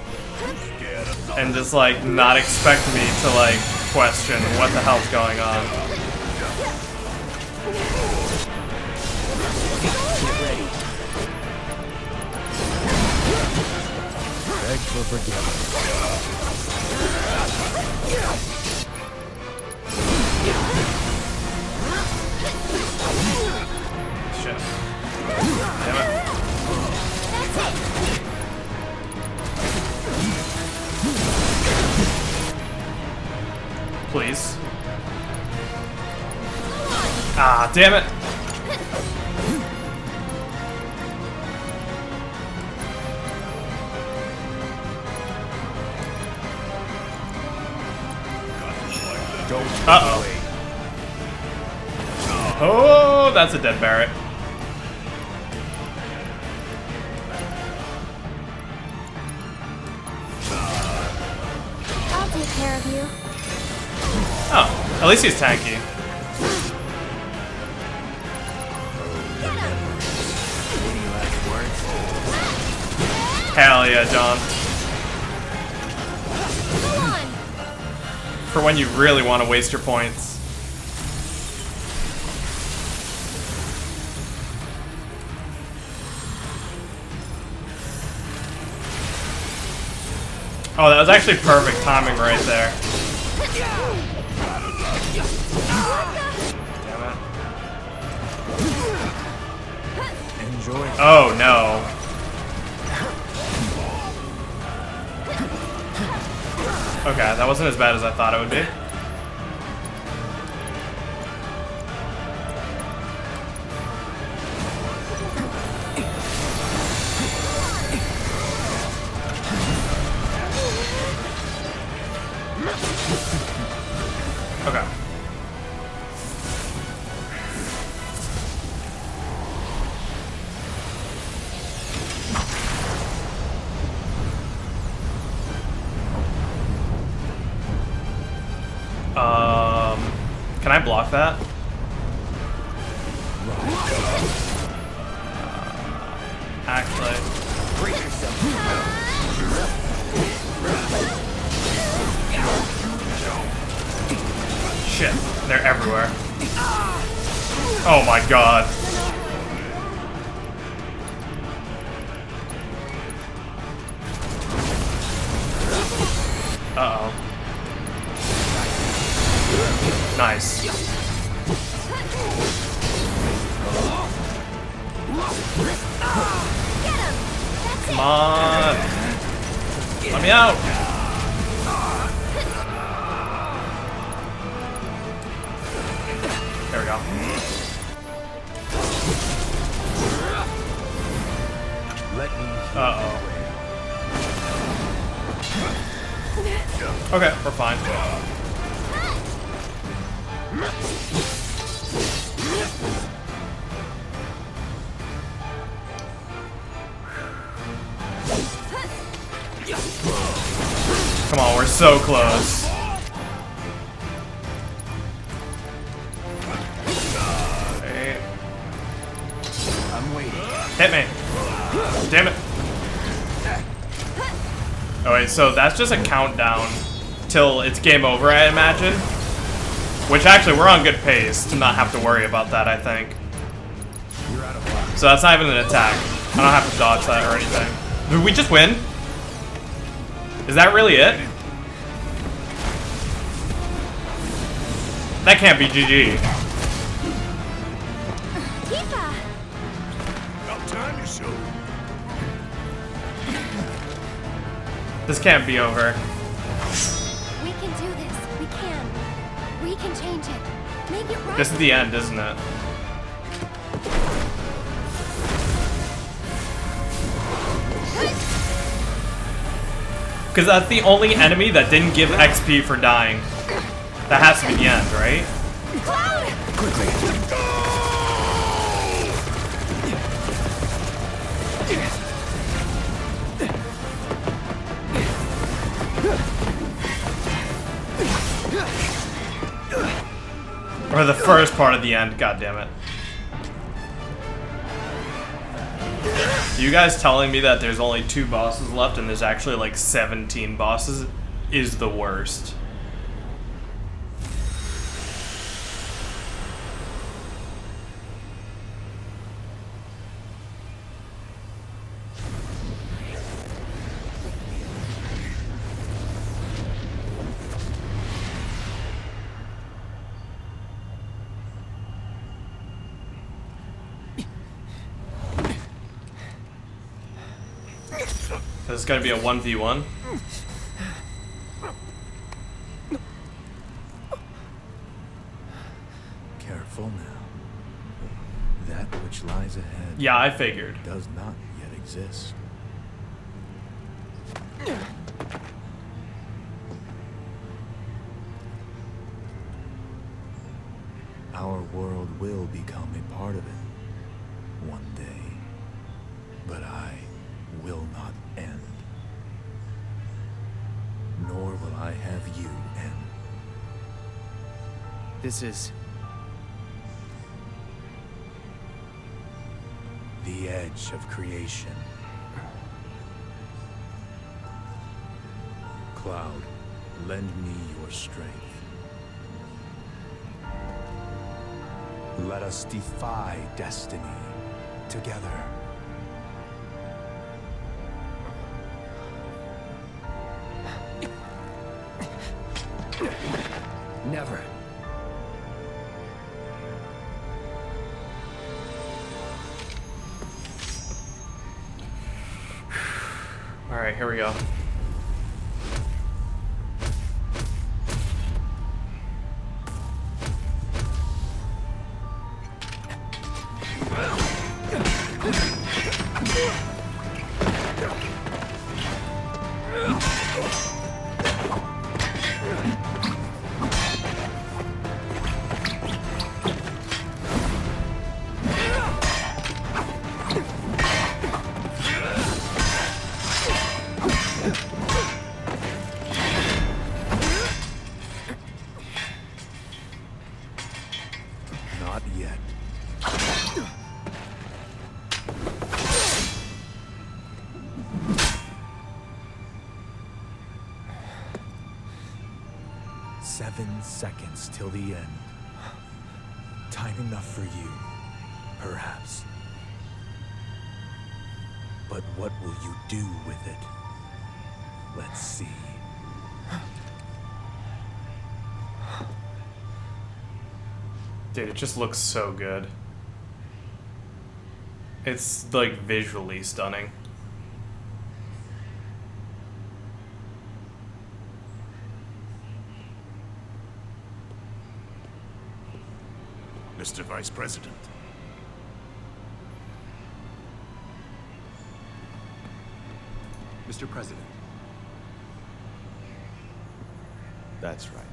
And just, like, not expect me to, like, question what the hell's going on. Get ready. Beg for forgiveness. Shit. Damn it. Please. Ah, damn it. Uh-oh. Oh, that's a dead Barret. I'll take care of you. Oh, at least he's tanky. Any last words? Hell yeah, John. Come on! For when you really want to waste your points. Oh, that was actually perfect timing right there. Damn it. Enjoy. Oh no. Okay, that wasn't as bad as I thought it would be. block that? Actually. Shit, they're everywhere. Oh my god. Uh-oh. Nice. Come on. Let me out. There we go. Uh-oh. Okay, we're fine. Come on, we're so close. Wait. I'm waiting. Hit me. Damn it. Oh wait, so that's just a countdown till it's game over, I imagine. Which actually, we're on good pace to not have to worry about that, I think. So that's not even an attack. I don't have to dodge that or anything. Did we just win? Is that really it? That can't be GG. About time you showed. This can't be over. We can do this. We can. We can change it. Make it right. This is the end, isn't it? Because that's the only enemy that didn't give XP for dying. That has to be the end, right? Cloud! Quickly. Or the first part of the end, god damn it. You guys telling me that there's only 2 bosses left and there's actually like 17 bosses is the worst. This is gonna be a 1v1. Careful now. That which lies ahead Yeah, I figured. does not yet exist. Our world will become a part of it one day, but I will not end. Nor will I have you end. This is... The edge of creation. Cloud, lend me your strength. Let us defy destiny together. Never. All right, here we go. 7 seconds till the end. Time enough for you, perhaps. But what will you do with it? Let's see. Dude, it just looks so good. It's like visually stunning. Mr. Vice President. Mr. President. That's right.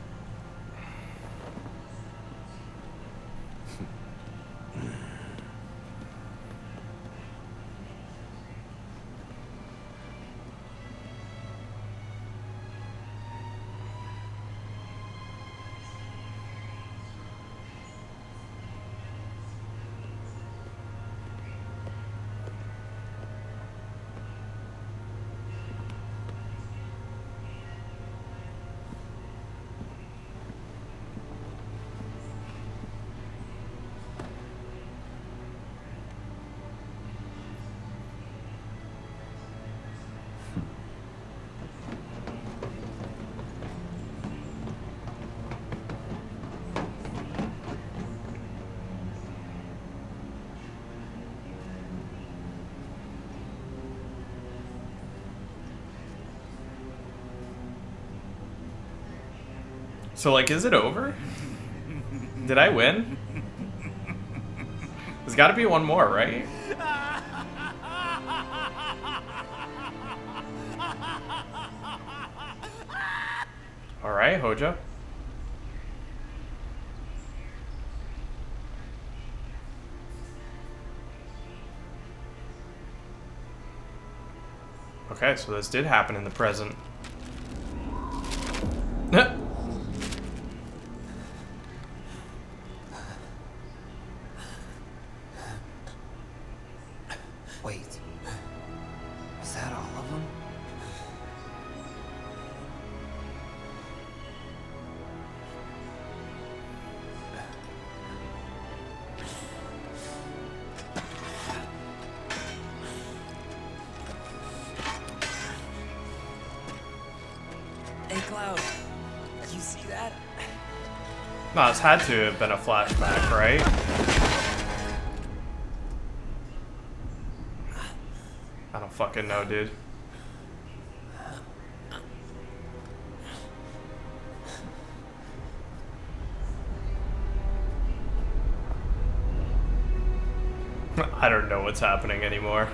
So, like, is it over? Did I win? There's gotta be one more, right? Alright, Hojo. Okay, so this did happen in the present. Wait. Is that all of them? Hey, Cloud. You see that? No, it's had to have been a flashback, right? I don't fucking know, dude. I don't know what's happening anymore.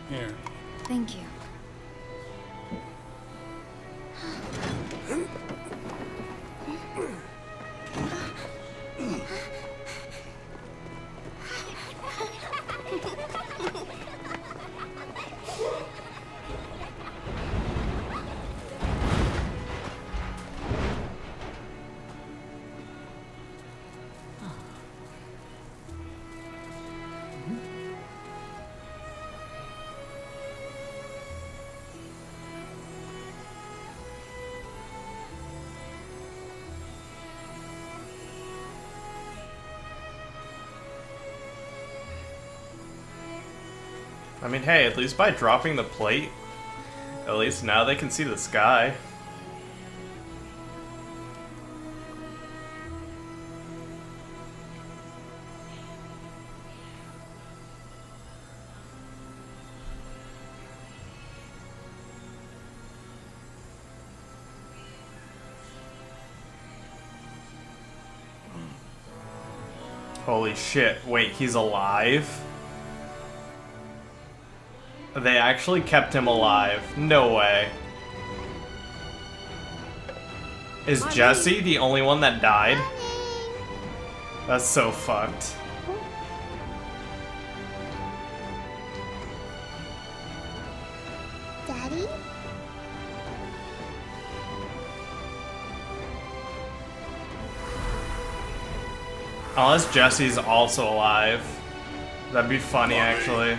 Here. Thank you. I mean, hey, at least by dropping the plate, at least now they can see the sky. Holy shit. Wait, he's alive? They actually kept him alive. No way. Is Jesse the only one that died? That's so fucked. Daddy? Unless Jesse's also alive. That'd be funny, actually.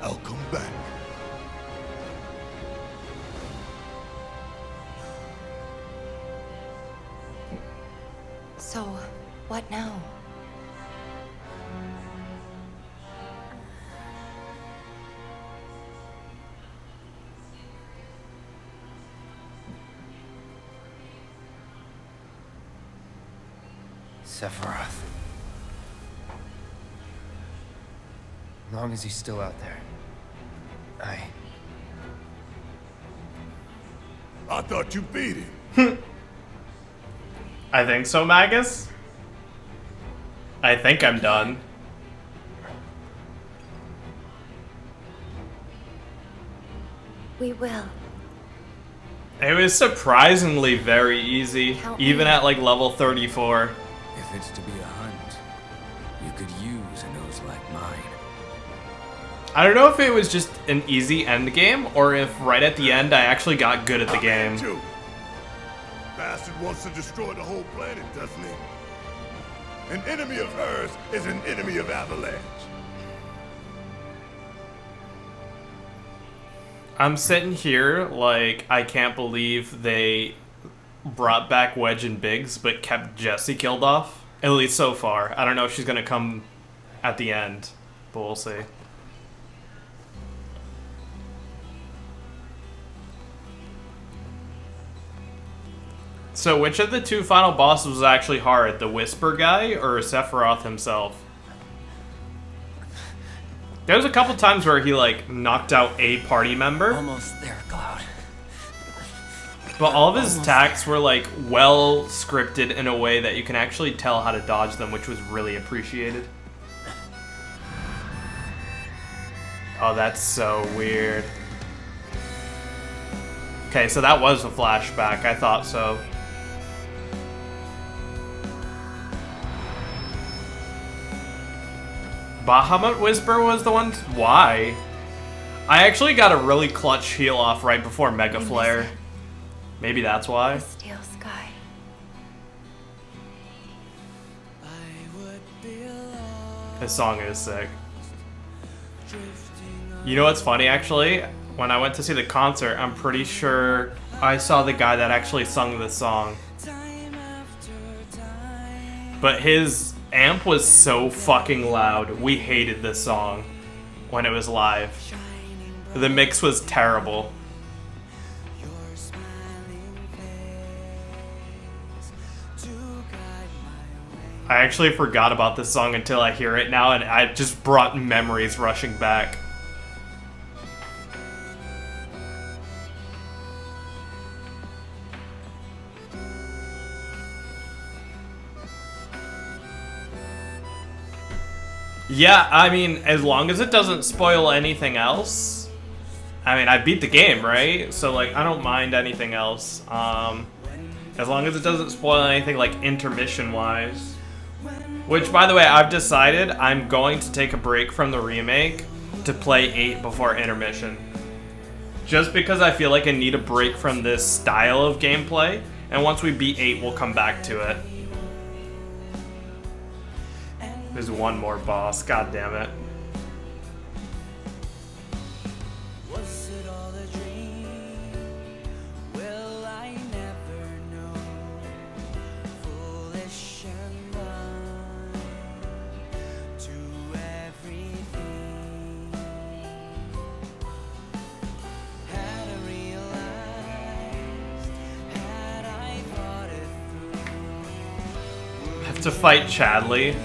I'll come back. So, what now? Sephiroth. As long as he's still out there. I thought you beat him. I think so, Magus. I think I'm done. We will. It was surprisingly very easy, even at like level 34. If it's to be a hunt, you could use a nose like mine. I don't know if it was just an easy end game, or if right at the end I actually got good at the game. Too. Bastard wants to destroy the whole planet, doesn't he? An enemy of hers is an enemy of Avalanche. I'm sitting here like I can't believe they brought back Wedge and Biggs but kept Jessie killed off. At least so far. I don't know if she's gonna come at the end, but we'll see. So which of the two final bosses was actually hard? The Whisper guy or Sephiroth himself? There was a couple times where he like knocked out a party member. Almost there, Cloud. But all of his attacks were like well scripted in a way that you can actually tell how to dodge them, which was really appreciated. Oh, that's so weird. Okay, so that was a flashback. I thought so. Bahamut Whisper was the one? Why? I actually got a really clutch heal off right before Mega Flare. Maybe that's why. The steel sky. This song is sick. You know what's funny, actually? When I went to see the concert, I'm pretty sure I saw the guy that actually sung this song. But his amp was so fucking loud. We hated this song when it was live. The mix was terrible. I actually forgot about this song until I hear it now, and it just brought memories rushing back. Yeah, I mean, as long as it doesn't spoil anything else. I mean, I beat the game, right? So, like, I don't mind anything else. As long as it doesn't spoil anything, like, intermission-wise. Which, by the way, I've decided I'm going to take a break from the remake to play 8 before intermission. Just because I feel like I need a break from this style of gameplay. And once we beat 8, we'll come back to it. There's one more boss, god damn it. Was it all a dream? Well, I never know. Foolish and blind to everything. Had I realized, had I thought it through. Have to fight Chadley.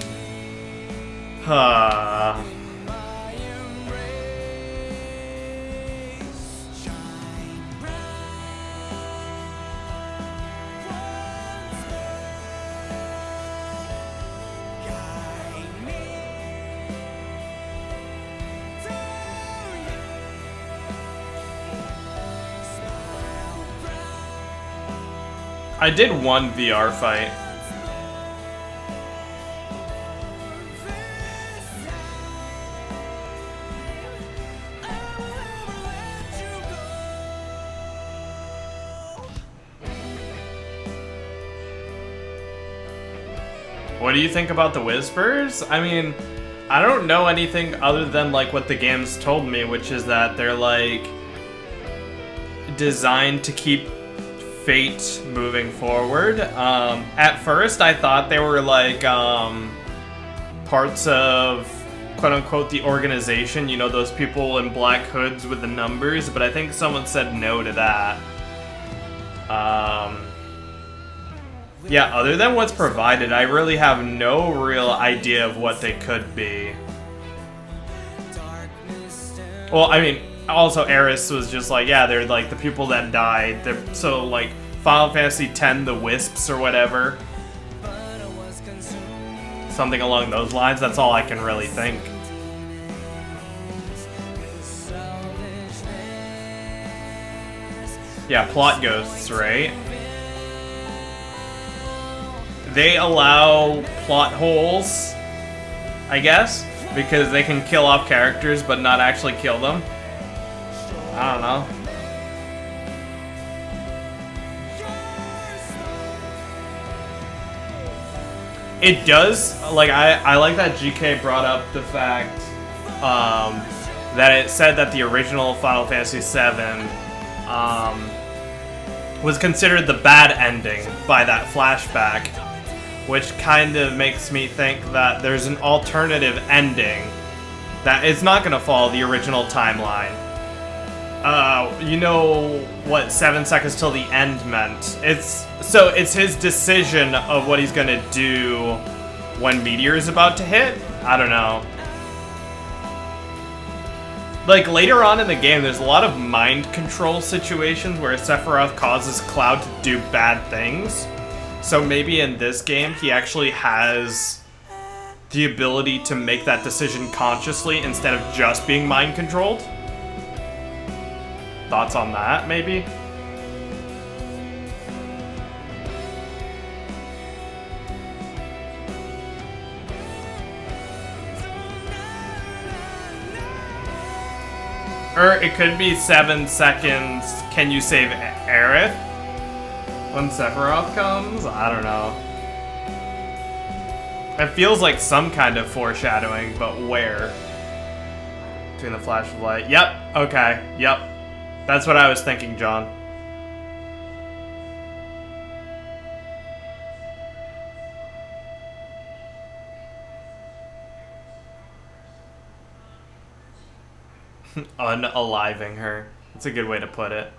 I did one VR fight. What do you think about the Whispers? I mean, I don't know anything other than like what the game's told me, which is that they're like designed to keep fate moving forward. At first I thought they were like parts of quote-unquote the organization, you know, those people in black hoods with the numbers, but I think someone said no to that. Yeah, other than what's provided, I really have no real idea of what they could be. Well, I mean, also Eris was just like, yeah, they're like the people that died. They're so like Final Fantasy X, the Wisps or whatever. Something along those lines, that's all I can really think. Yeah, plot ghosts, right? They allow plot holes, I guess, because they can kill off characters but not actually kill them. I don't know. It does, like, I like that GK brought up the fact that it said that the original Final Fantasy VII was considered the bad ending by that flashback, which kind of makes me think that there's an alternative ending that is not going to follow the original timeline. You know what 7 seconds till the end meant. It's his decision of what he's going to do when Meteor is about to hit? I don't know. Like, later on in the game, there's a lot of mind control situations where Sephiroth causes Cloud to do bad things. So maybe in this game, he actually has the ability to make that decision consciously instead of just being mind controlled. Thoughts on that, maybe? Or it could be 7 seconds, can you save Aerith? When Sephiroth comes? I don't know. It feels like some kind of foreshadowing, but where? Between the flash of light. Yep, okay, yep. That's what I was thinking, John. Unaliving her. That's a good way to put it.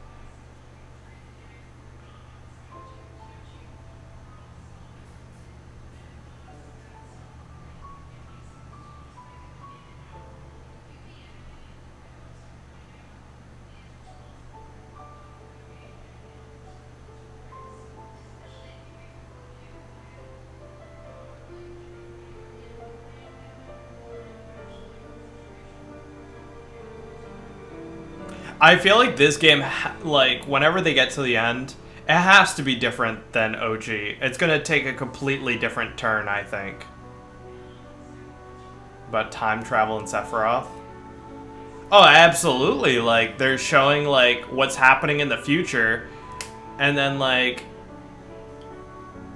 I feel like this game, like, whenever they get to the end, it has to be different than OG. It's gonna take a completely different turn, I think. But time travel in Sephiroth? Oh, absolutely. Like, they're showing, like, what's happening in the future. And then, like,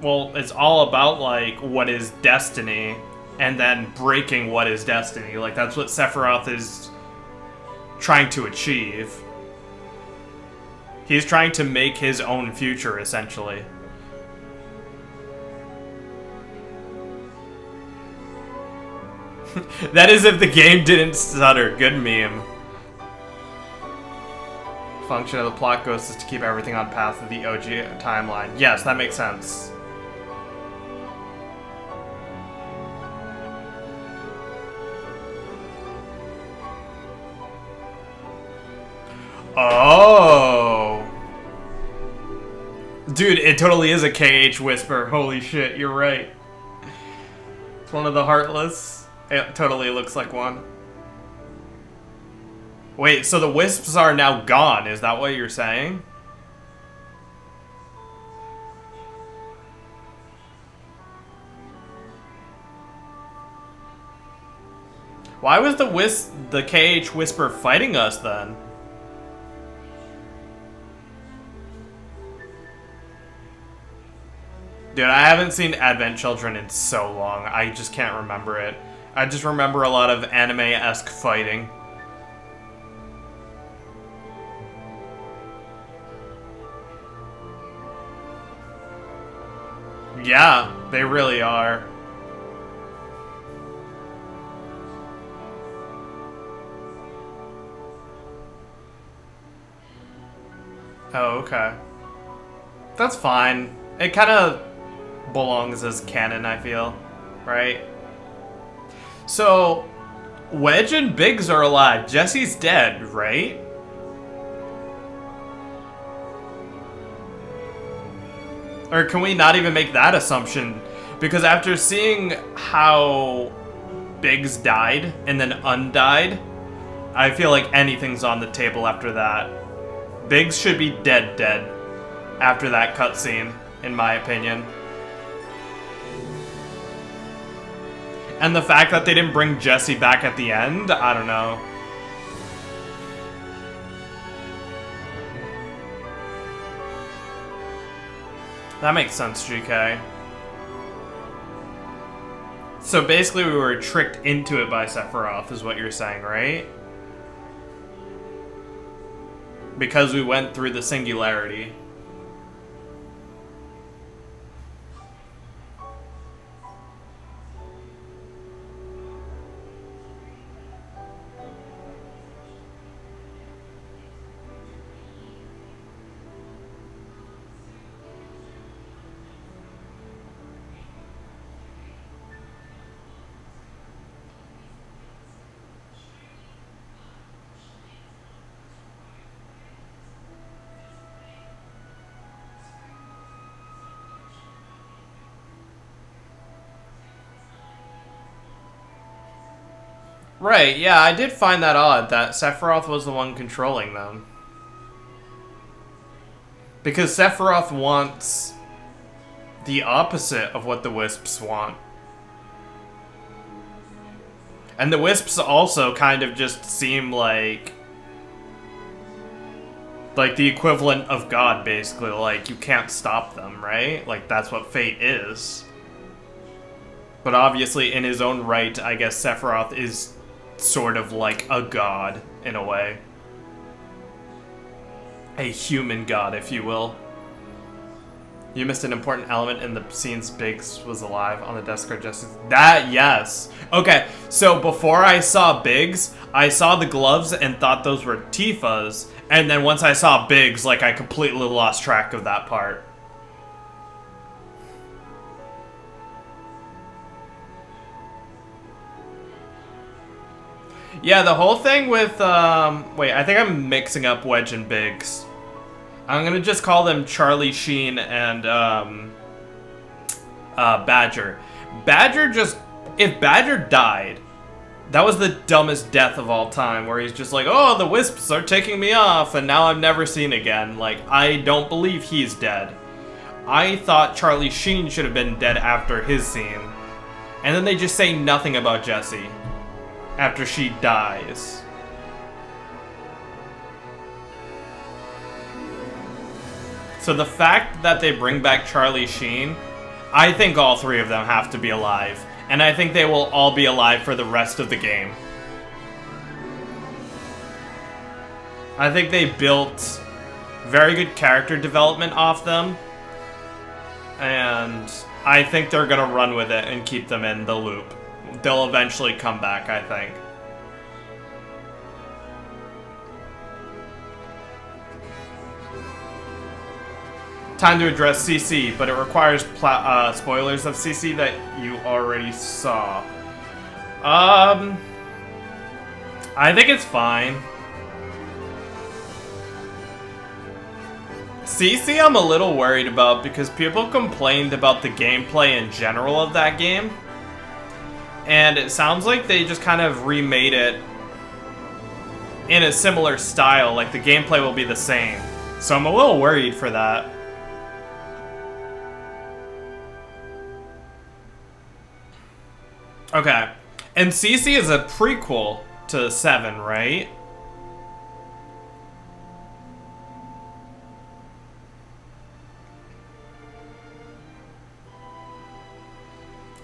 well, it's all about, like, what is destiny. And then breaking what is destiny. Like, that's what Sephiroth is trying to achieve. He's trying to make his own future, essentially. That is if the game didn't stutter. Good meme. Function of the plot ghost is to keep everything on path of the OG timeline. Yes, that makes sense. Oh. Dude, it totally is a KH Whisper. Holy shit, you're right. It's one of the Heartless. It totally looks like one. Wait, so the Wisps are now gone, is that what you're saying? Why was the KH Whisper fighting us then? Dude, I haven't seen Advent Children in so long. I just can't remember it. I just remember a lot of anime-esque fighting. Yeah, they really are. Oh, okay. That's fine. It kind of belongs as canon, I feel. Right? So, Wedge and Biggs are alive. Jesse's dead, right? Or can we not even make that assumption? Because after seeing how Biggs died and then undied, I feel like anything's on the table after that. Biggs should be dead after that cutscene, in my opinion. And the fact that they didn't bring Jesse back at the end, I don't know. That makes sense, GK. So basically we were tricked into it by Sephiroth, is what you're saying, right? Because we went through the singularity. Right, yeah, I did find that odd, that Sephiroth was the one controlling them. Because Sephiroth wants the opposite of what the Wisps want. And the Wisps also kind of just seem like the equivalent of God, basically. Like, you can't stop them, right? Like, that's what fate is. But obviously, in his own right, I guess Sephiroth is sort of like a god, in a way. A human god, if you will. You missed an important element in the scenes Biggs was alive on the desk or just... That, yes! Okay, so before I saw Biggs, I saw the gloves and thought those were Tifa's, and then once I saw Biggs, like, I completely lost track of that part. Yeah, the whole thing with, wait, I think I'm mixing up Wedge and Biggs. I'm gonna just call them Charlie Sheen and, Badger. Badger just... If Badger died, that was the dumbest death of all time, where he's just like, oh, the Wisps are taking me off, and now I'm never seen again. Like, I don't believe he's dead. I thought Charlie Sheen should have been dead after his scene. And then they just say nothing about Jessie after she dies. So the fact that they bring back Charlie Sheen, I think all three of them have to be alive. And I think they will all be alive for the rest of the game. I think they built very good character development off them. And I think they're gonna run with it and keep them in the loop. They'll eventually come back, I think. Time to address CC, but it requires spoilers of CC that you already saw. I think it's fine. CC I'm a little worried about because people complained about the gameplay in general of that game. And it sounds like they just kind of remade it in a similar style, like the gameplay will be the same. So I'm a little worried for that. Okay. And CC is a prequel to 7, right?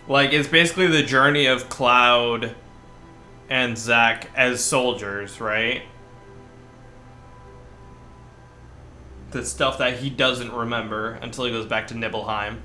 Like, it's basically the journey of Cloud and Zack as soldiers, right? The stuff that he doesn't remember until he goes back to Nibelheim.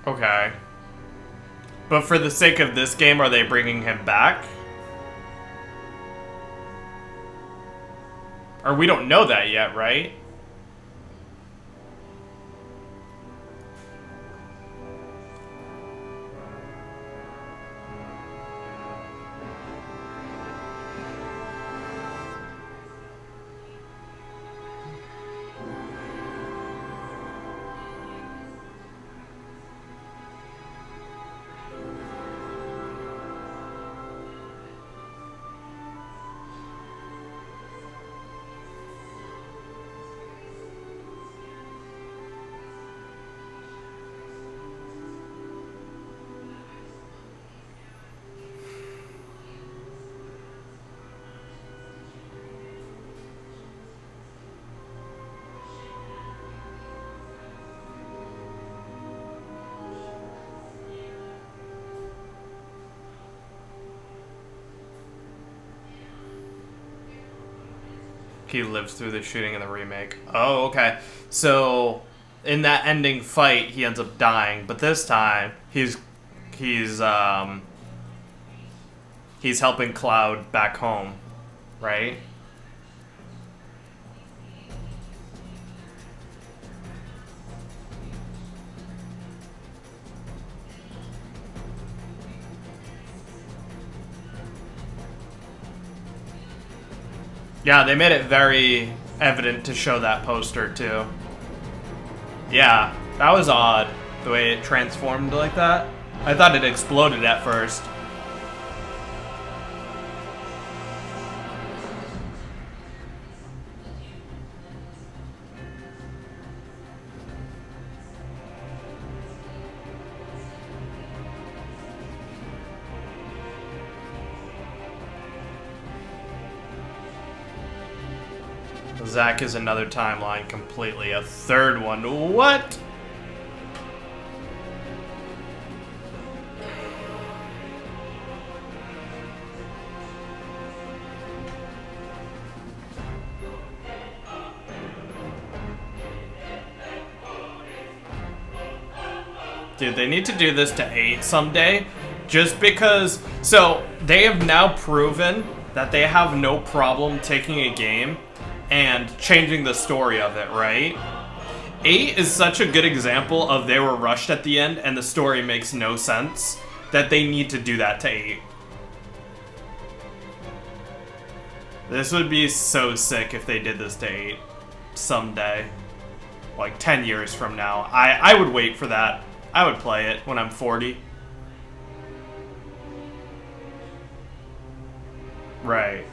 Okay. But for the sake of this game, are they bringing him back? Or we don't know that yet, right? He lives through the shooting in the remake. Oh, okay. So, in that ending fight, he ends up dying, but this time, he's helping Cloud back home, right? Yeah, they made it very evident to show that poster, too. Yeah, that was odd, the way it transformed like that. I thought it exploded at first. Zack is another timeline completely. A third one. What? Dude, they need to do this to 8 someday. Just because... So, they have now proven that they have no problem taking a game and changing the story of it, right? 8 is such a good example of they were rushed at the end and the story makes no sense, that they need to do that to 8. This would be so sick if they did this to 8 someday. Like 10 years from now. I would wait for that. I would play it when I'm 40. Right.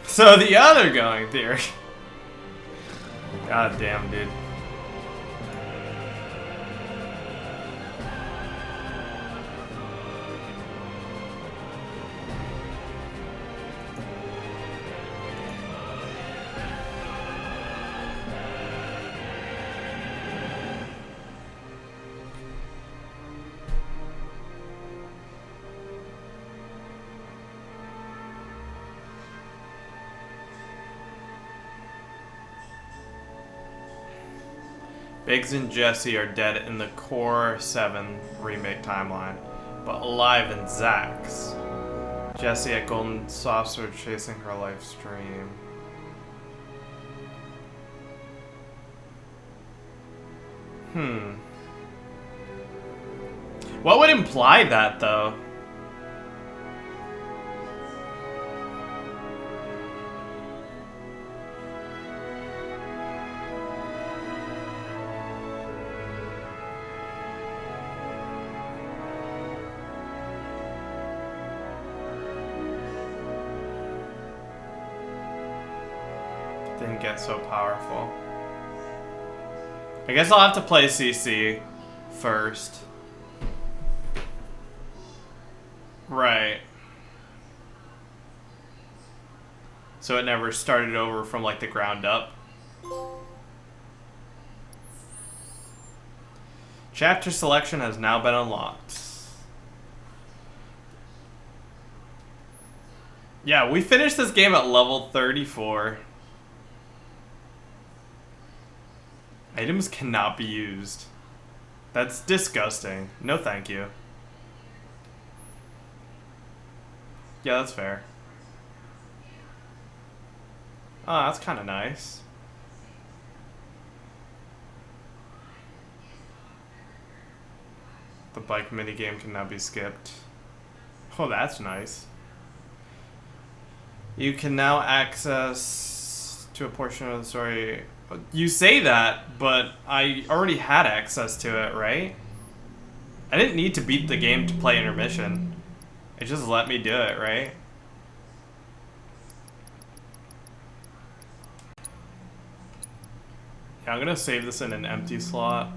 So the other going theory. God damn, dude. Biggs and Jesse are dead in the Core 7 remake timeline, but alive in Zax. Jessie at Golden Saucer chasing her live stream. What would imply that, though? Didn't get so powerful. I guess I'll have to play CC first. Right. So it never started over from like the ground up. Chapter selection has now been unlocked. Yeah, we finished this game at level 34. Items cannot be used. That's disgusting. No thank you. Yeah, that's fair. Oh, that's kind of nice. The bike minigame cannot be skipped. Oh, that's nice. You can now access to a portion of the story. You say that, but I already had access to it, right? I didn't need to beat the game to play intermission. It just let me do it, right? Yeah, I'm gonna save this in an empty slot.